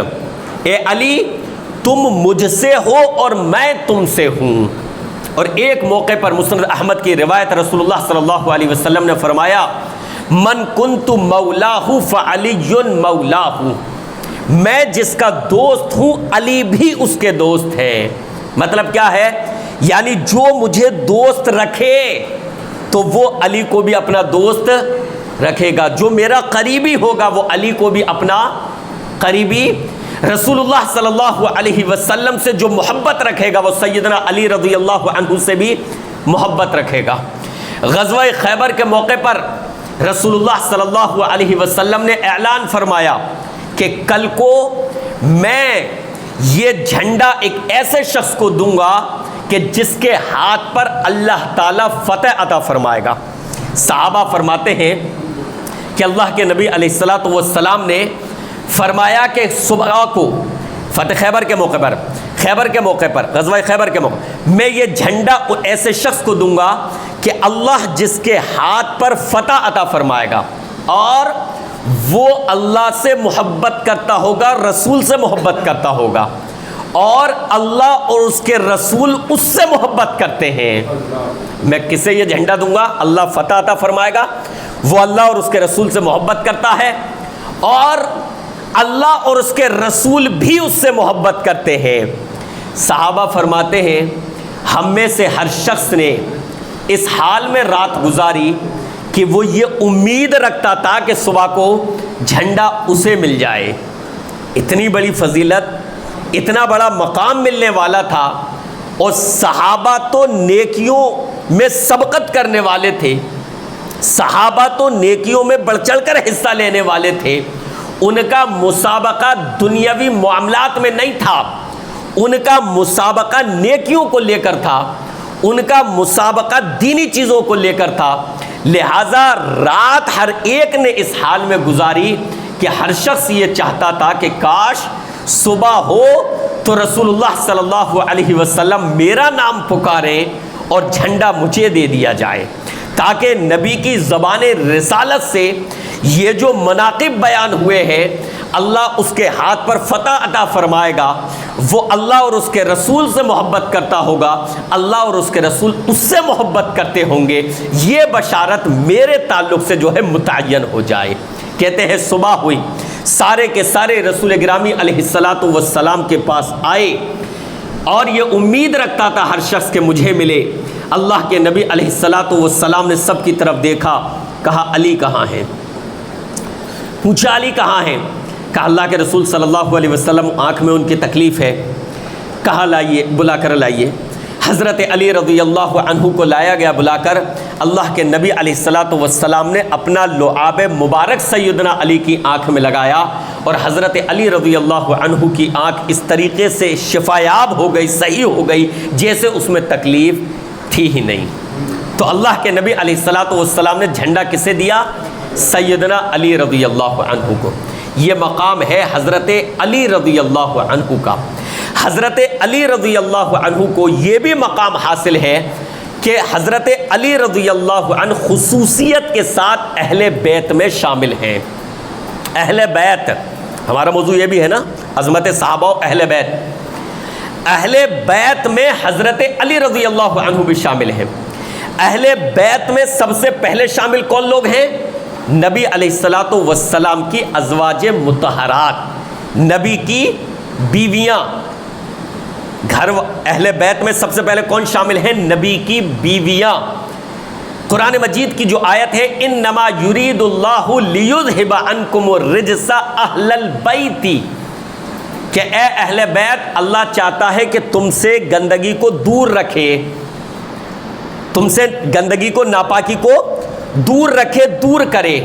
اے علی تم مجھ سے ہو اور میں تم سے ہوں۔ اور ایک موقع پر مسند احمد کی روایت رسول اللہ صلی اللہ علیہ وسلم نے فرمایا، من کنت مولاہ فعلی مولاہ، میں جس کا دوست ہوں علی بھی اس کے دوست ہے۔ مطلب کیا ہے؟ یعنی جو مجھے دوست رکھے تو وہ علی کو بھی اپنا دوست رکھے گا، جو میرا قریبی ہوگا وہ علی کو بھی اپنا قریبی، رسول اللہ صلی اللہ علیہ وسلم سے جو محبت رکھے گا وہ سیدنا علی رضی اللہ عنہ سے بھی محبت رکھے گا۔ غزوہ خیبر کے موقع پر رسول اللہ صلی اللہ علیہ وسلم نے اعلان فرمایا کہ کل کو میں یہ جھنڈا ایک ایسے شخص کو دوں گا کہ جس کے ہاتھ پر اللہ تعالیٰ فتح عطا فرمائے گا۔ صحابہ فرماتے ہیں کہ اللہ کے نبی علیہ السلام نے فرمایا کہ صبح کو فتح خیبر کے موقع پر غزوہ خیبر کے موقع میں یہ جھنڈا ایسے شخص کو دوں گا کہ اللہ جس کے ہاتھ پر فتح عطا فرمائے گا اور وہ اللہ سے محبت کرتا ہوگا، رسول سے محبت کرتا ہوگا، اور اللہ اور اس کے رسول اس سے محبت کرتے ہیں۔ میں کسے یہ جھنڈا دوں گا؟ اللہ فتح عطا فرمائے گا، وہ اللہ اور اس کے رسول سے محبت کرتا ہے اور اللہ اور اس کے رسول بھی اس سے محبت کرتے ہیں۔ صحابہ فرماتے ہیں ہم میں سے ہر شخص نے اس حال میں رات گزاری کہ وہ یہ امید رکھتا تھا کہ صبح کو جھنڈا اسے مل جائے۔ اتنی بڑی فضیلت، اتنا بڑا مقام ملنے والا تھا، اور صحابہ تو نیکیوں میں سبقت کرنے والے تھے، صحابہ تو نیکیوں میں بڑھ چڑھ کر حصہ لینے والے تھے۔ ان کا مسابقہ دنیاوی معاملات میں نہیں تھا، ان کا مسابقہ نیکیوں کو لے کر تھا، ان کا مسابقہ دینی چیزوں کو لے کر تھا۔ لہٰذا رات ہر ایک نے اس حال میں گزاری کہ ہر شخص یہ چاہتا تھا کہ کاش صبح ہو تو رسول اللہ صلی اللہ علیہ وسلم میرا نام پکاریں اور جھنڈا مجھے دے دیا جائے، تاکہ نبی کی زبان رسالت سے یہ جو مناقب بیان ہوئے ہیں، اللہ اس کے ہاتھ پر فتح عطا فرمائے گا، وہ اللہ اور اس کے رسول سے محبت کرتا ہوگا، اللہ اور اس کے رسول اس سے محبت کرتے ہوں گے، یہ بشارت میرے تعلق سے جو ہے متعین ہو جائے۔ کہتے ہیں صبح ہوئی، سارے کے سارے رسول گرامی علیہ السلام کے پاس آئے اور یہ امید رکھتا تھا ہر شخص کہ مجھے ملے۔ اللہ کے نبی علیہ السلام نے سب کی طرف دیکھا، کہا علی کہاں ہیں؟ پوچھا علی کہاں ہیں؟ کہا اللہ کے رسول صلی اللہ علیہ وسلم آنکھ میں ان کی تکلیف ہے۔ کہا لائیے، بلا کر لائیے۔ حضرت علی رضی اللہ عنہ کو لایا گیا بلا کر۔ اللہ کے نبی علیہ السلام نے اپنا لعاب مبارک سیدنا علی کی آنکھ میں لگایا اور حضرت علی رضی اللہ عنہ کی آنکھ اس طریقے سے شفایاب ہو گئی، صحیح ہو گئی جیسے اس میں تکلیف تھی ہی نہیں۔ تو اللہ کے نبی علیہ السلام نے جھنڈا کسے دیا؟ سیدنا علی رضی اللہ عنہ کو۔ یہ مقام ہے حضرت علی رضی اللہ عنہ کا۔ حضرت علی رضی اللہ عنہ کو یہ بھی مقام حاصل ہے کہ حضرت علی رضی اللہ عنہ خصوصیت کے ساتھ اہل بیت میں شامل ہیں۔ اہل بیت، ہمارا موضوع یہ بھی ہے نا، عظمت صحابہ و اہل بیت۔ اہل بیت میں حضرت علی رضی اللہ عنہ بھی شامل ہیں۔ اہل بیت میں سب سے پہلے شامل کون لوگ ہیں؟ نبی علیہ السلام کی ازواج مطہرات، نبی کی بیویاں۔ گھر اہل بیت میں سب سے پہلے کون شامل ہیں؟ نبی کی بیویاں۔ قرآن مجید کی جو آیت ہے انما یرید اللہ لیذھب عنکم الرجس اہل البیت، کہ اے اہل بیت اللہ چاہتا ہے کہ تم سے گندگی کو دور رکھے، تم سے گندگی کو، ناپاکی کو دور رکھے، دور کرے۔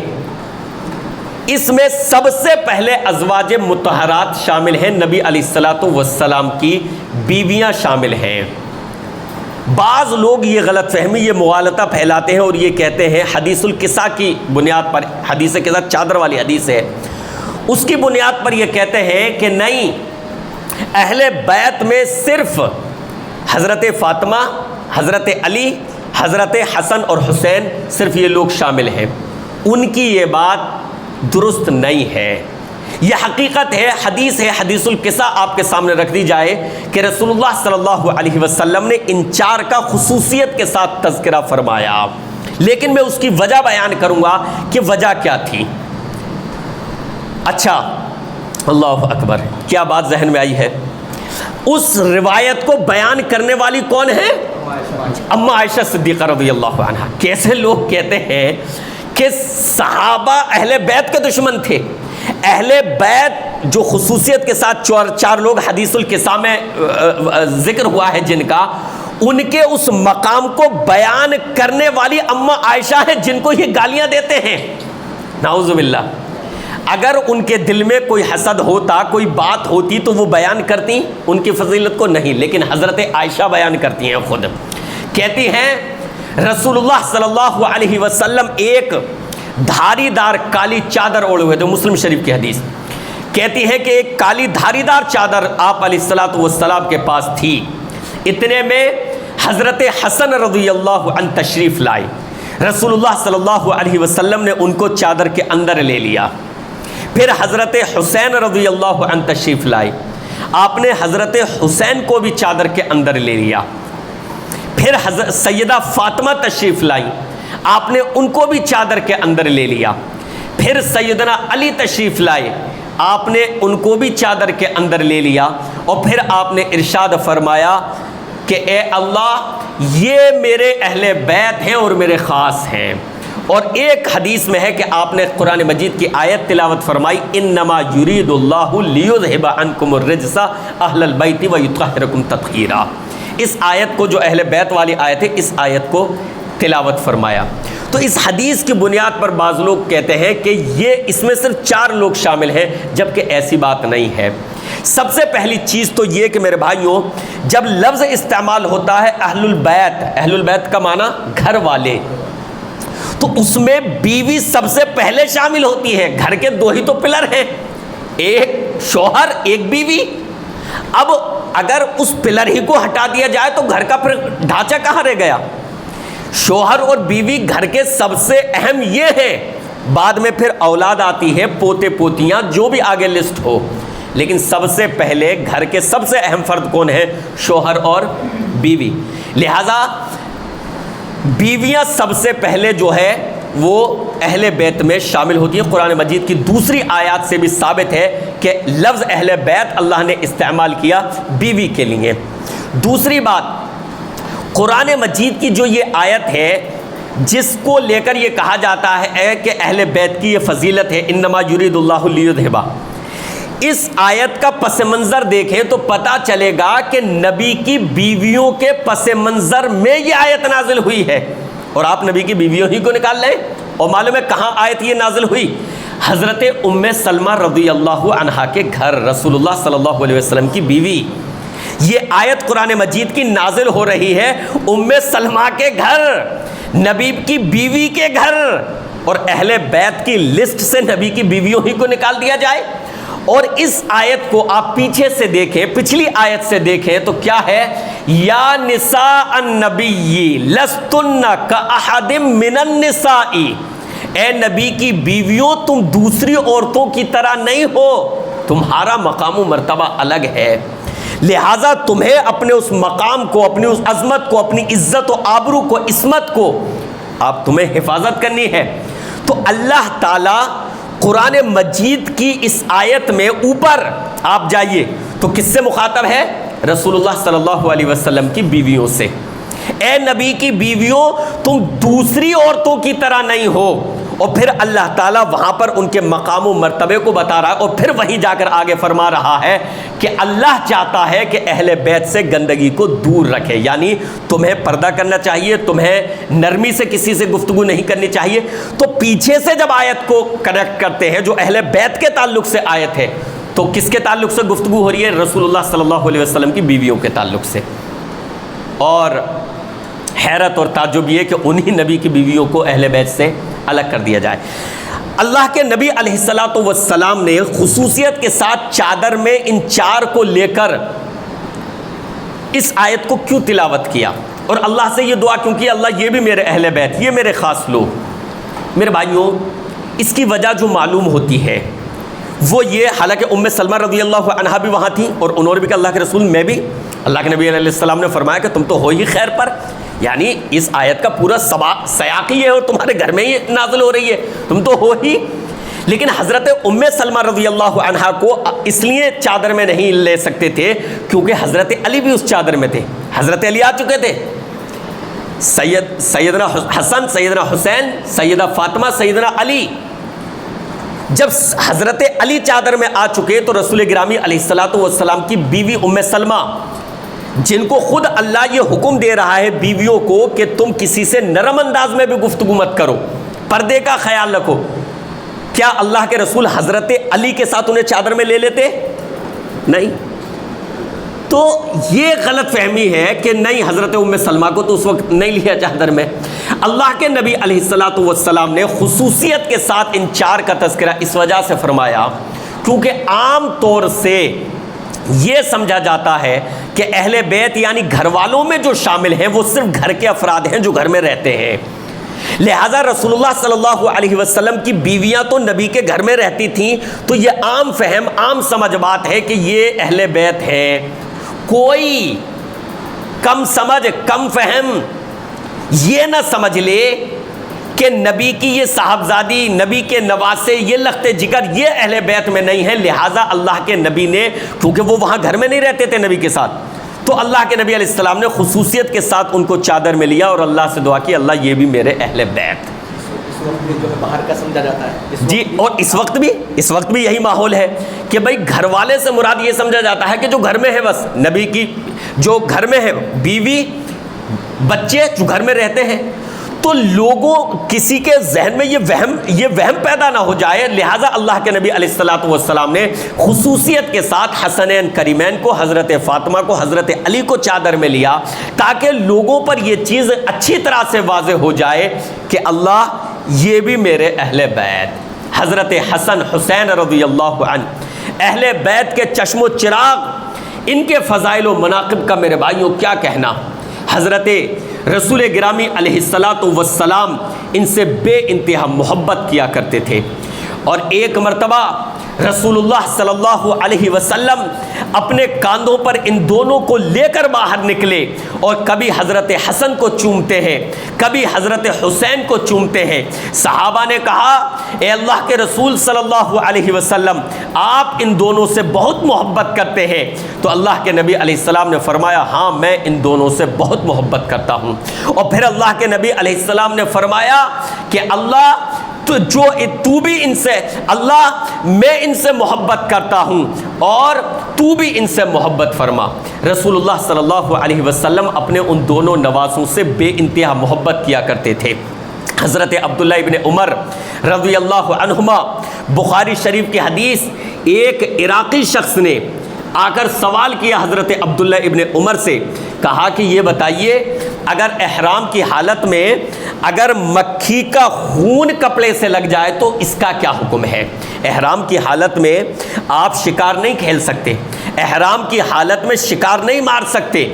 اس میں سب سے پہلے ازواج مطہرات شامل ہیں، نبی علیہ السلام کی بیویاں شامل ہیں۔ بعض لوگ یہ غلط فہمی، یہ مغالطہ پھیلاتے ہیں اور یہ کہتے ہیں حدیث الکساء کی بنیاد پر، حدیث کے ساتھ چادر والی حدیث ہے، اس کی بنیاد پر یہ کہتے ہیں کہ نہیں، اہل بیت میں صرف حضرت فاطمہ، حضرت علی، حضرت حسن اور حسین، صرف یہ لوگ شامل ہیں۔ ان کی یہ بات درست نہیں ہے، یہ حقیقت ہے، حدیث ہے، حدیث القصہ آپ کے سامنے رکھ دی جائے کہ رسول اللہ صلی اللہ علیہ وسلم نے ان 4 کا خصوصیت کے ساتھ تذکرہ فرمایا، لیکن میں اس کی وجہ بیان کروں گا کہ وجہ کیا تھی۔ اچھا، اللہ اکبر، کیا بات ذہن میں آئی ہے؟ اس روایت کو بیان کرنے والی کون ہے؟ اما عائشہ صدیقہ رضی اللہ عنہا۔ کیسے لوگ کہتے ہیں کہ صحابہ اہل بیت کے دشمن تھے؟ اہل بیت جو خصوصیت کے ساتھ 4 لوگ حدیث القصہ میں ذکر ہوا ہے جن کا، ان کے اس مقام کو بیان کرنے والی اما عائشہ ہیں جن کو یہ گالیاں دیتے ہیں، نعوذ باللہ۔ اگر ان کے دل میں کوئی حسد ہوتا، کوئی بات ہوتی تو وہ بیان کرتی ان کی فضیلت کو؟ نہیں، لیکن حضرت عائشہ بیان کرتی ہیں، خود کہتی ہیں رسول اللہ صلی اللہ علیہ وسلم ایک دھاری دار کالی چادر اوڑے ہوئے تھے، مسلم شریف کی حدیث کہتی ہے کہ ایک کالی دھاری دار چادر آپ علیہ الصلوۃ والسلام کے پاس تھی۔ اتنے میں حضرت حسن رضی اللہ عنہ تشریف لائے، رسول اللہ صلی اللہ علیہ وسلم نے ان کو چادر کے اندر لے لیا۔ پھر حضرت حسین رضی اللہ عنہ تشریف لائے، آپ نے حضرت حسین کو بھی چادر کے اندر لے لیا۔ پھر حضرت سیدہ فاطمہ تشریف لائی، آپ نے ان کو بھی چادر کے اندر لے لیا۔ پھر سیدنا علی تشریف لائے، آپ نے ان کو بھی چادر کے اندر لے لیا، اور پھر آپ نے ارشاد فرمایا کہ اے اللہ، یہ میرے اہل بیت ہیں اور میرے خاص ہیں۔ اور ایک حدیث میں ہے کہ آپ نے قرآن مجید کی آیت تلاوت فرمائی، انما یرید اللہ لیذھب عنکم الرجس اہل البیت ویطہرکم تطہیرا۔ اس آیت کو، جو اہل بیت والی آیت ہے، اس آیت کو تلاوت فرمایا۔ تو اس حدیث کی بنیاد پر بعض لوگ کہتے ہیں کہ یہ اس میں صرف 4 لوگ شامل ہیں، جبکہ ایسی بات نہیں ہے۔ سب سے پہلی چیز تو یہ کہ میرے بھائیوں، جب لفظ استعمال ہوتا ہے اہل البیت، اہل البیت کا معنی گھر والے، تو اس میں بیوی سب سے پہلے شامل ہوتی ہے۔ گھر کے 2 ہی تو پلر ہیں، ایک شوہر ایک بیوی۔ اب اگر اس پلر ہی کو ہٹا دیا جائے تو گھر کا پھر ڈھانچہ کہاں رہ گیا؟ شوہر اور بیوی گھر کے سب سے اہم یہ ہیں، بعد میں پھر اولاد آتی ہے، پوتے پوتیاں، جو بھی آگے لسٹ ہو، لیکن سب سے پہلے گھر کے سب سے اہم فرد کون ہے؟ شوہر اور بیوی۔ لہذا بیویاں سب سے پہلے جو ہے وہ اہل بیت میں شامل ہوتی ہیں۔ قرآن مجید کی دوسری آیات سے بھی ثابت ہے کہ لفظ اہل بیت اللہ نے استعمال کیا بیوی کے لیے۔ دوسری بات، قرآن مجید کی جو یہ آیت ہے جس کو لے کر یہ کہا جاتا ہے کہ اہل بیت کی یہ فضیلت ہے، انما یرید اللہ لیذھب، اس آیت کا پس منظر دیکھیں تو پتہ چلے گا کہ نبی کی بیویوں کے پس منظر میں یہ آیت نازل ہوئی ہے، اور آپ نبی کی بیویوں ہی کو نکال لیں۔ اور معلوم ہے کہاں آیت یہ نازل ہوئی؟ حضرت ام سلمہ رضی اللہ عنہا کے گھر، رسول اللہ صلی اللہ علیہ وسلم کی بیوی۔ یہ آیت قرآن مجید کی نازل ہو رہی ہے ام سلمہ کے گھر، نبی کی بیوی کے گھر، اور اہل بیت کی لسٹ سے نبی کی بیویوں ہی کو نکال دیا جائے۔ اور اس آیت کو آپ پیچھے سے دیکھیں، پچھلی آیت سے دیکھیں تو کیا ہے؟ یا نساء النبی لستن کاحد من النساء، اے نبی کی بیویوں تم دوسری عورتوں کی طرح نہیں ہو، تمہارا مقام و مرتبہ الگ ہے، لہٰذا تمہیں اپنے اس مقام کو، اپنی اس عظمت کو، اپنی عزت و آبرو کو، عصمت کو تمہیں حفاظت کرنی ہے۔ تو اللہ تعالیٰ قرآن مجید کی اس آیت میں اوپر آپ جائیے تو کس سے مخاطب ہے؟ رسول اللہ صلی اللہ علیہ وسلم کی بیویوں سے۔ اے نبی کی بیویوں تم دوسری عورتوں کی طرح نہیں ہو، اور پھر اللہ تعالیٰ وہاں پر ان کے مقام و مرتبے کو بتا رہا ہے، اور پھر وہیں جا کر آگے فرما رہا ہے کہ اللہ چاہتا ہے کہ اہل بیت سے گندگی کو دور رکھے، یعنی تمہیں پردہ کرنا چاہیے، تمہیں نرمی سے کسی سے گفتگو نہیں کرنی چاہیے۔ تو پیچھے سے جب آیت کو کنیکٹ کرتے ہیں جو اہل بیت کے تعلق سے آیت ہے، تو کس کے تعلق سے گفتگو ہو رہی ہے؟ رسول اللہ صلی اللہ علیہ وسلم کی بیویوں کے تعلق سے۔ اور حیرت اور تعجب یہ کہ انہی نبی کی بیویوں کو اہل بیت سے الگ کر دیا جائے۔ اللہ کے نبی علیہ الصلوۃ والسلام نے خصوصیت کے ساتھ چادر میں ان 4 کو لے کر اس آیت کو کیوں تلاوت کیا اور اللہ سے یہ دعا کیوں کی، اللہ یہ بھی میرے اہل بیت، یہ میرے خاص لوگ؟ میرے بھائیوں، اس کی وجہ جو معلوم ہوتی ہے وہ یہ، حالانکہ ام سلمہ رضی اللہ عنہا بھی وہاں تھیں اور انہوں نے بھی کہا اللہ کے رسول میں بھی، اللہ کے نبی علیہ السلام نے فرمایا کہ تم تو ہو ہی خیر پر، یعنی اس آیت کا پورا سیاق ہی ہے اور تمہارے گھر میں ہی نازل ہو رہی ہے، تم تو ہو ہی۔ لیکن حضرت ام سلمہ رضی اللہ عنہا کو اس لیے چادر میں نہیں لے سکتے تھے کیونکہ حضرت علی بھی اس چادر میں تھے، حضرت علی آ چکے تھے، سیدنا حسن، سیدنا حسین، سیدہ فاطمہ، سیدنا علی۔ جب حضرت علی چادر میں آ چکے تو رسول گرامی علیہ الصلوۃ والسلام کی بیوی ام سلمہ، جن کو خود اللہ یہ حکم دے رہا ہے بیویوں کو کہ تم کسی سے نرم انداز میں بھی گفتگو مت کرو، پردے کا خیال رکھو، کیا اللہ کے رسول حضرت علی کے ساتھ انہیں چادر میں لے لیتے؟ نہیں۔ تو یہ غلط فہمی ہے کہ نہیں، حضرت ام سلمہ کو تو اس وقت نہیں لیا چادر میں۔ اللہ کے نبی علیہ الصلوۃ والسلام نے خصوصیت کے ساتھ ان چار کا تذکرہ اس وجہ سے فرمایا کیونکہ عام طور سے یہ سمجھا جاتا ہے کہ اہل بیت یعنی گھر والوں میں جو شامل ہیں وہ صرف گھر کے افراد ہیں جو گھر میں رہتے ہیں، لہذا رسول اللہ صلی اللہ علیہ وسلم کی بیویاں تو نبی کے گھر میں رہتی تھیں، تو یہ عام فہم، عام سمجھ بات ہے کہ یہ اہل بیت ہیں۔ کوئی کم سمجھ، کم فہم یہ نہ سمجھ لے کہ نبی کی یہ صاحبزادی، نبی کے نواسے، یہ لخت جگر یہ اہل بیت میں نہیں ہیں، لہٰذا اللہ کے نبی نے، کیونکہ وہ وہاں گھر میں نہیں رہتے تھے نبی کے ساتھ، تو اللہ کے نبی علیہ السلام نے خصوصیت کے ساتھ ان کو چادر میں لیا اور اللہ سے دعا کی اللہ یہ بھی میرے اہل بیت۔ اس وقت بھی جو ہے باہر کا سمجھا جاتا ہے جی، اور اس وقت بھی یہی ماحول ہے کہ بھائی گھر والے سے مراد یہ سمجھا جاتا ہے کہ جو گھر میں ہے، بس نبی کی جو گھر میں ہے، بیوی بچے جو گھر میں رہتے ہیں، تو لوگوں کسی کے ذہن میں یہ وہم پیدا نہ ہو جائے، لہٰذا اللہ کے نبی علیہ الصلوۃ والسلام نے خصوصیت کے ساتھ حسنین کریمین کو، حضرت فاطمہ کو، حضرت علی کو چادر میں لیا تاکہ لوگوں پر یہ چیز اچھی طرح سے واضح ہو جائے کہ اللہ یہ بھی میرے اہل بیت۔ حضرت حسن حسین رضی اللہ عنہ اہل بیت کے چشم و چراغ، ان کے فضائل و مناقب کا میرے بھائیوں کیا کہنا۔ حضرت رسول گرامی علیہ الصلوۃ والسلام ان سے بے انتہا محبت کیا کرتے تھے، اور ایک مرتبہ رسول اللہ صلی اللہ علیہ وسلم اپنے کاندھوں پر ان دونوں کو لے کر باہر نکلے اور کبھی حضرت حسن کو چومتے ہیں، کبھی حضرت حسین کو چومتے ہیں۔ صحابہ نے کہا اے اللہ کے رسول صلی اللہ علیہ وسلم، آپ ان دونوں سے بہت محبت کرتے ہیں، تو اللہ کے نبی علیہ السلام نے فرمایا ہاں میں ان دونوں سے بہت محبت کرتا ہوں۔ اور پھر اللہ کے نبی علیہ السلام نے فرمایا کہ اللہ تو بھی ان سے، اللہ میں ان سے محبت کرتا ہوں اور تو بھی ان سے محبت فرما۔ رسول اللہ صلی اللہ علیہ وسلم اپنے ان دونوں نواسوں سے بے انتہا محبت کیا کرتے تھے۔ حضرت عبداللہ ابن عمر رضی اللہ عنہما، بخاری شریف کی حدیث، ایک عراقی شخص نے آ کر سوال کیا حضرت عبداللہ ابن عمر سے، کہا کہ یہ بتائیے اگر احرام کی حالت میں اگر مکھی کا خون کپڑے سے لگ جائے تو اس کا کیا حکم ہے؟ احرام کی حالت میں آپ شکار نہیں کھیل سکتے، احرام کی حالت میں شکار نہیں مار سکتے،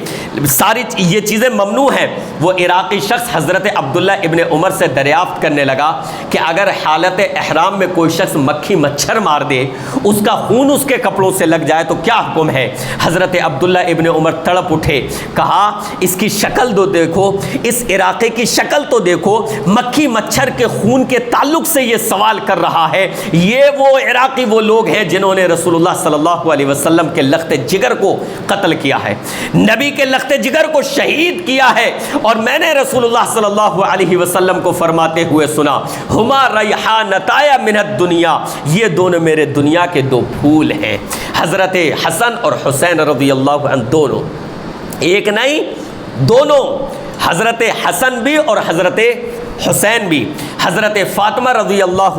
ساری یہ چیزیں ممنوع ہیں۔ وہ عراقی شخص حضرت عبداللہ ابن عمر سے دریافت کرنے لگا کہ اگر حالت احرام میں کوئی شخص مکھی مچھر مار دے، اس کا خون اس کے کپڑوں سے لگ جائے تو کیا حکم ہے؟ حضرت عبداللہ ابن عمر تڑپ اٹھے، کہا اس کی شکل تو دیکھو، اس عراقی کی شکل تو دیکھو، مکھی مچھر کے خون کے تعلق سے یہ سوال کر رہا ہے۔ یہ وہ عراقی وہ لوگ ہیں جنہوں نے رسول اللہ صلی اللہ علیہ وسلم کے لخت جگر کو قتل کیا ہے، نبی کے لخت جگر کو شہید کیا ہے، اور میں نے رسول اللہ صلی اللہ علیہ وسلم کو فرماتے ہوئے سنا ہما ریحانتایا من الدنیا، یہ دونوں میرے دنیا کے دو پھول ہیں۔ حضرت حسن اور حسین رضی اللہ عنہ دونوں، ایک نہیں دونوں، حضرت حسن بھی اور حضرت حسین بھی، حضرت فاطمہ رضی اللہ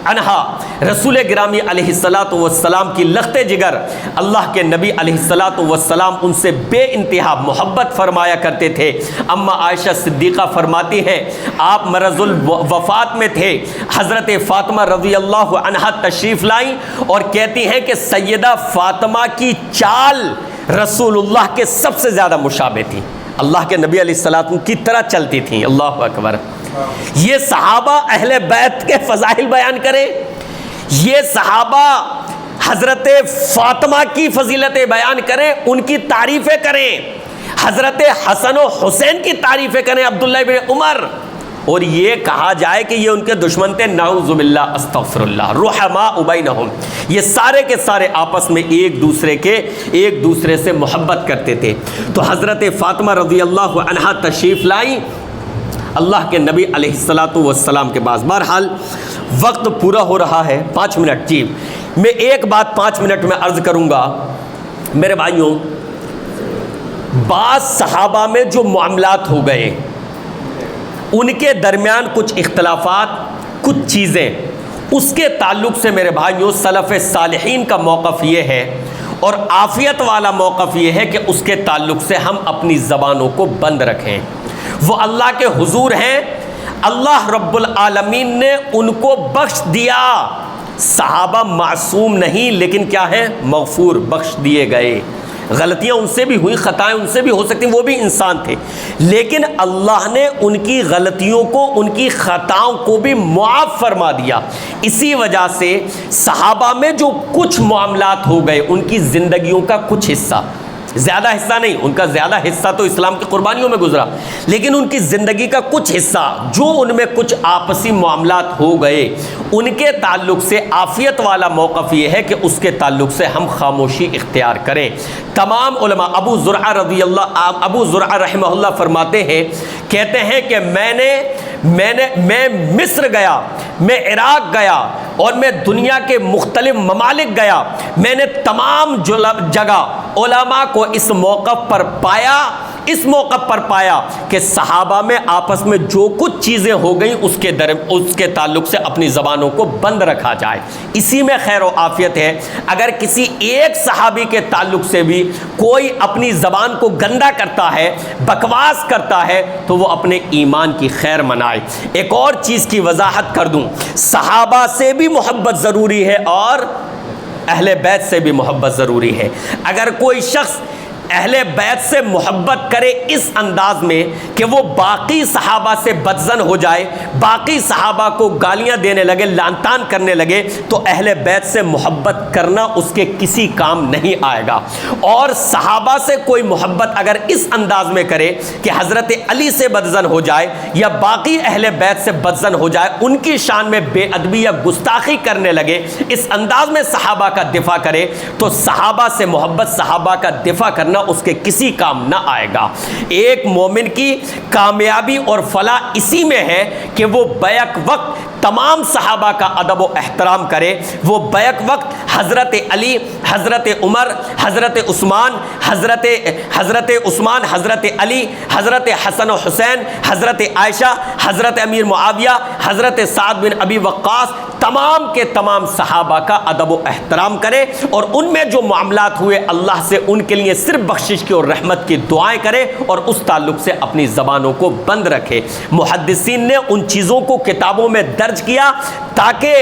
عنہا رسول گرامی علیہ الصلوۃ والسلام کی لخت جگر، اللہ کے نبی علیہ الصلوۃ والسلام ان سے بے انتہا محبت فرمایا کرتے تھے۔ اما عائشہ صدیقہ فرماتی ہیں آپ مرض الوفات میں تھے، حضرت فاطمہ رضی اللہ عنہا تشریف لائیں اور کہتی ہیں کہ سیدہ فاطمہ کی چال رسول اللہ کے سب سے زیادہ مشابہ تھیں، اللہ کے نبی علیہ السلام کی طرح چلتی تھیں۔ اللہ اکبر۔ یہ صحابہ اہل بیت کے فضائل بیان کریں، یہ صحابہ حضرت فاطمہ کی فضیلتیں بیان کریں، ان کی تعریفیں کریں، حضرت حسن و حسین کی تعریفیں کریں، عبداللہ بن عمر، اور یہ کہا جائے کہ یہ ان کے دشمن تھے، نعوذ باللہ استغفر اللہ، رحماء بینہم، یہ سارے کے سارے آپس میں ایک دوسرے سے محبت کرتے تھے۔ تو حضرت فاطمہ رضی اللہ عنہا تشریف لائی اللہ کے نبی علیہ السلام کے پاس۔ بہرحال وقت پورا ہو رہا ہے، 5 منٹ، جی میں ایک بات 5 منٹ میں عرض کروں گا میرے بھائیوں۔ بعض صحابہ میں جو معاملات ہو گئے، ان کے درمیان کچھ اختلافات، کچھ چیزیں، اس کے تعلق سے میرے بھائیوں سلف صالحین کا موقف یہ ہے، اور عافیت والا موقف یہ ہے کہ اس کے تعلق سے ہم اپنی زبانوں کو بند رکھیں۔ وہ اللہ کے حضور ہیں، اللہ رب العالمین نے ان کو بخش دیا۔ صحابہ معصوم نہیں، لیکن کیا ہے؟ مغفور، بخش دیے گئے۔ غلطیاں ان سے بھی ہوئی، خطائیں ان سے بھی ہو سکتی، وہ بھی انسان تھے، لیکن اللہ نے ان کی غلطیوں کو، ان کی خطاؤں کو بھی معاف فرما دیا۔ اسی وجہ سے صحابہ میں جو کچھ معاملات ہو گئے، ان کی زندگیوں کا کچھ حصہ، زیادہ حصہ نہیں، ان کا زیادہ حصہ تو اسلام کی قربانیوں میں گزرا، لیکن ان کی زندگی کا کچھ حصہ جو ان میں کچھ آپسی معاملات ہو گئے، ان کے تعلق سے عافیت والا موقف یہ ہے کہ اس کے تعلق سے ہم خاموشی اختیار کریں۔ تمام علماء، ابو زرعہ رحمہ اللہ فرماتے ہیں، کہتے ہیں کہ میں مصر گیا، میں عراق گیا، اور میں دنیا کے مختلف ممالک گیا، میں نے تمام جگہ علماء کو اس موقف پر پایا کہ صحابہ میں آپس میں جو کچھ چیزیں ہو گئیں اس کے تعلق سے اپنی زبانوں کو بند رکھا جائے، اسی میں خیر و عافیت ہے۔ اگر کسی ایک صحابی کے تعلق سے بھی کوئی اپنی زبان کو گندا کرتا ہے، بکواس کرتا ہے، تو وہ اپنے ایمان کی خیر منائے۔ ایک اور چیز کی وضاحت کر دوں، صحابہ سے بھی محبت ضروری ہے اور اہل بیت سے بھی محبت ضروری ہے۔ اگر کوئی شخص اہل بیت سے محبت کرے اس انداز میں کہ وہ باقی صحابہ سے بدظن ہو جائے، باقی صحابہ کو گالیاں دینے لگے، لعن طعن کرنے لگے، تو اہل بیت سے محبت کرنا اس کے کسی کام نہیں آئے گا۔ اور صحابہ سے کوئی محبت اگر اس انداز میں کرے کہ حضرت علی سے بدظن ہو جائے یا باقی اہل بیت سے بدظن ہو جائے، ان کی شان میں بے ادبی یا گستاخی کرنے لگے، اس انداز میں صحابہ کا دفاع کرے، تو صحابہ سے محبت، صحابہ کا دفاع کرنا اس کے کسی کام نہ آئے گا۔ ایک مومن کی کامیابی اور فلاح اسی میں ہے کہ وہ بیک وقت تمام صحابہ کا ادب و احترام کرے، وہ بیک وقت حضرت علی، حضرت عمر، حضرت عثمان، حضرت علی، حضرت حسن و حسین، حضرت عائشہ، حضرت امیر معاویہ، حضرت سعد بن ابی وقاص، تمام کے تمام صحابہ کا ادب و احترام کرے، اور ان میں جو معاملات ہوئے اللہ سے ان کے لیے صرف بخشش کی اور رحمت کی دعائیں کرے، اور اس تعلق سے اپنی زبانوں کو بند رکھے۔ محدثین نے ان چیزوں کو کتابوں میں درج کیا تاکہ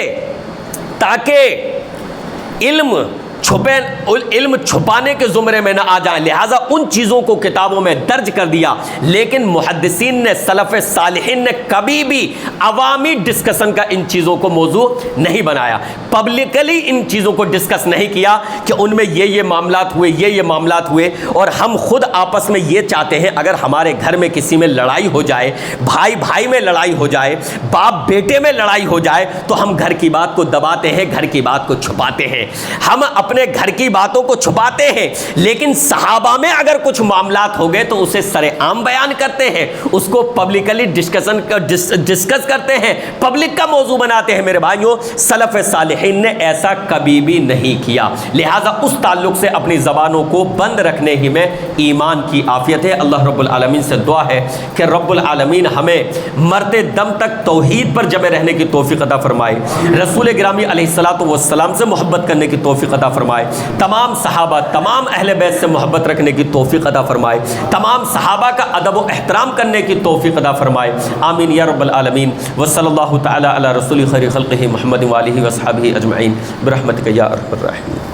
علم چھپانے کے زمرے میں نہ آ جائیں، لہٰذا ان چیزوں کو کتابوں میں درج کر دیا، لیکن محدثین نے، سلف صالحین نے کبھی بھی عوامی ڈسکشن کا ان چیزوں کو موضوع نہیں بنایا، پبلکلی ان چیزوں کو ڈسکس نہیں کیا کہ ان میں یہ معاملات ہوئے، یہ معاملات ہوئے۔ اور ہم خود آپس میں یہ چاہتے ہیں، اگر ہمارے گھر میں کسی میں لڑائی ہو جائے، بھائی میں لڑائی ہو جائے، باپ بیٹے میں لڑائی ہو جائے، تو ہم گھر کی بات کو دباتے ہیں، گھر کی بات کو چھپاتے ہیں، ہم اپنے گھر کی باتوں کو چھپاتے ہیں، لیکن صحابہ میں اگر کچھ معاملات ہو گئے تو اسے سر عام بیان کرتے ہیں، اس کو پبلکلی ڈسکس کرتے ہیں، پبلک کا موضوع بناتے ہیں۔ میرے بھائیوں، سلف صالحین نے ایسا کبھی بھی نہیں کیا، لہٰذا اس تعلق سے اپنی زبانوں کو بند رکھنے ہی میں ایمان کی عافیت ہے۔ اللہ رب العالمین سے دعا ہے کہ رب العالمین ہمیں مرتے دم تک توحید پر جمع رہنے کی توفیق عطا فرمائے، رسول گرامی علیہ السلام سے محبت کرنے کی توفیق عطا فرمائے، تمام صحابہ، تمام اہل بیت سے محبت رکھنے کی توفیق عطا فرمائے، تمام صحابہ کا ادب و احترام کرنے کی توفیق عطا فرمائے، آمین یا رب العالمین۔ وصلی اللہ تعالی علی رسول خیر خلقہ محمد وآلہ وصحبہ اجمعین برحمتک یا ارحم الراحمین۔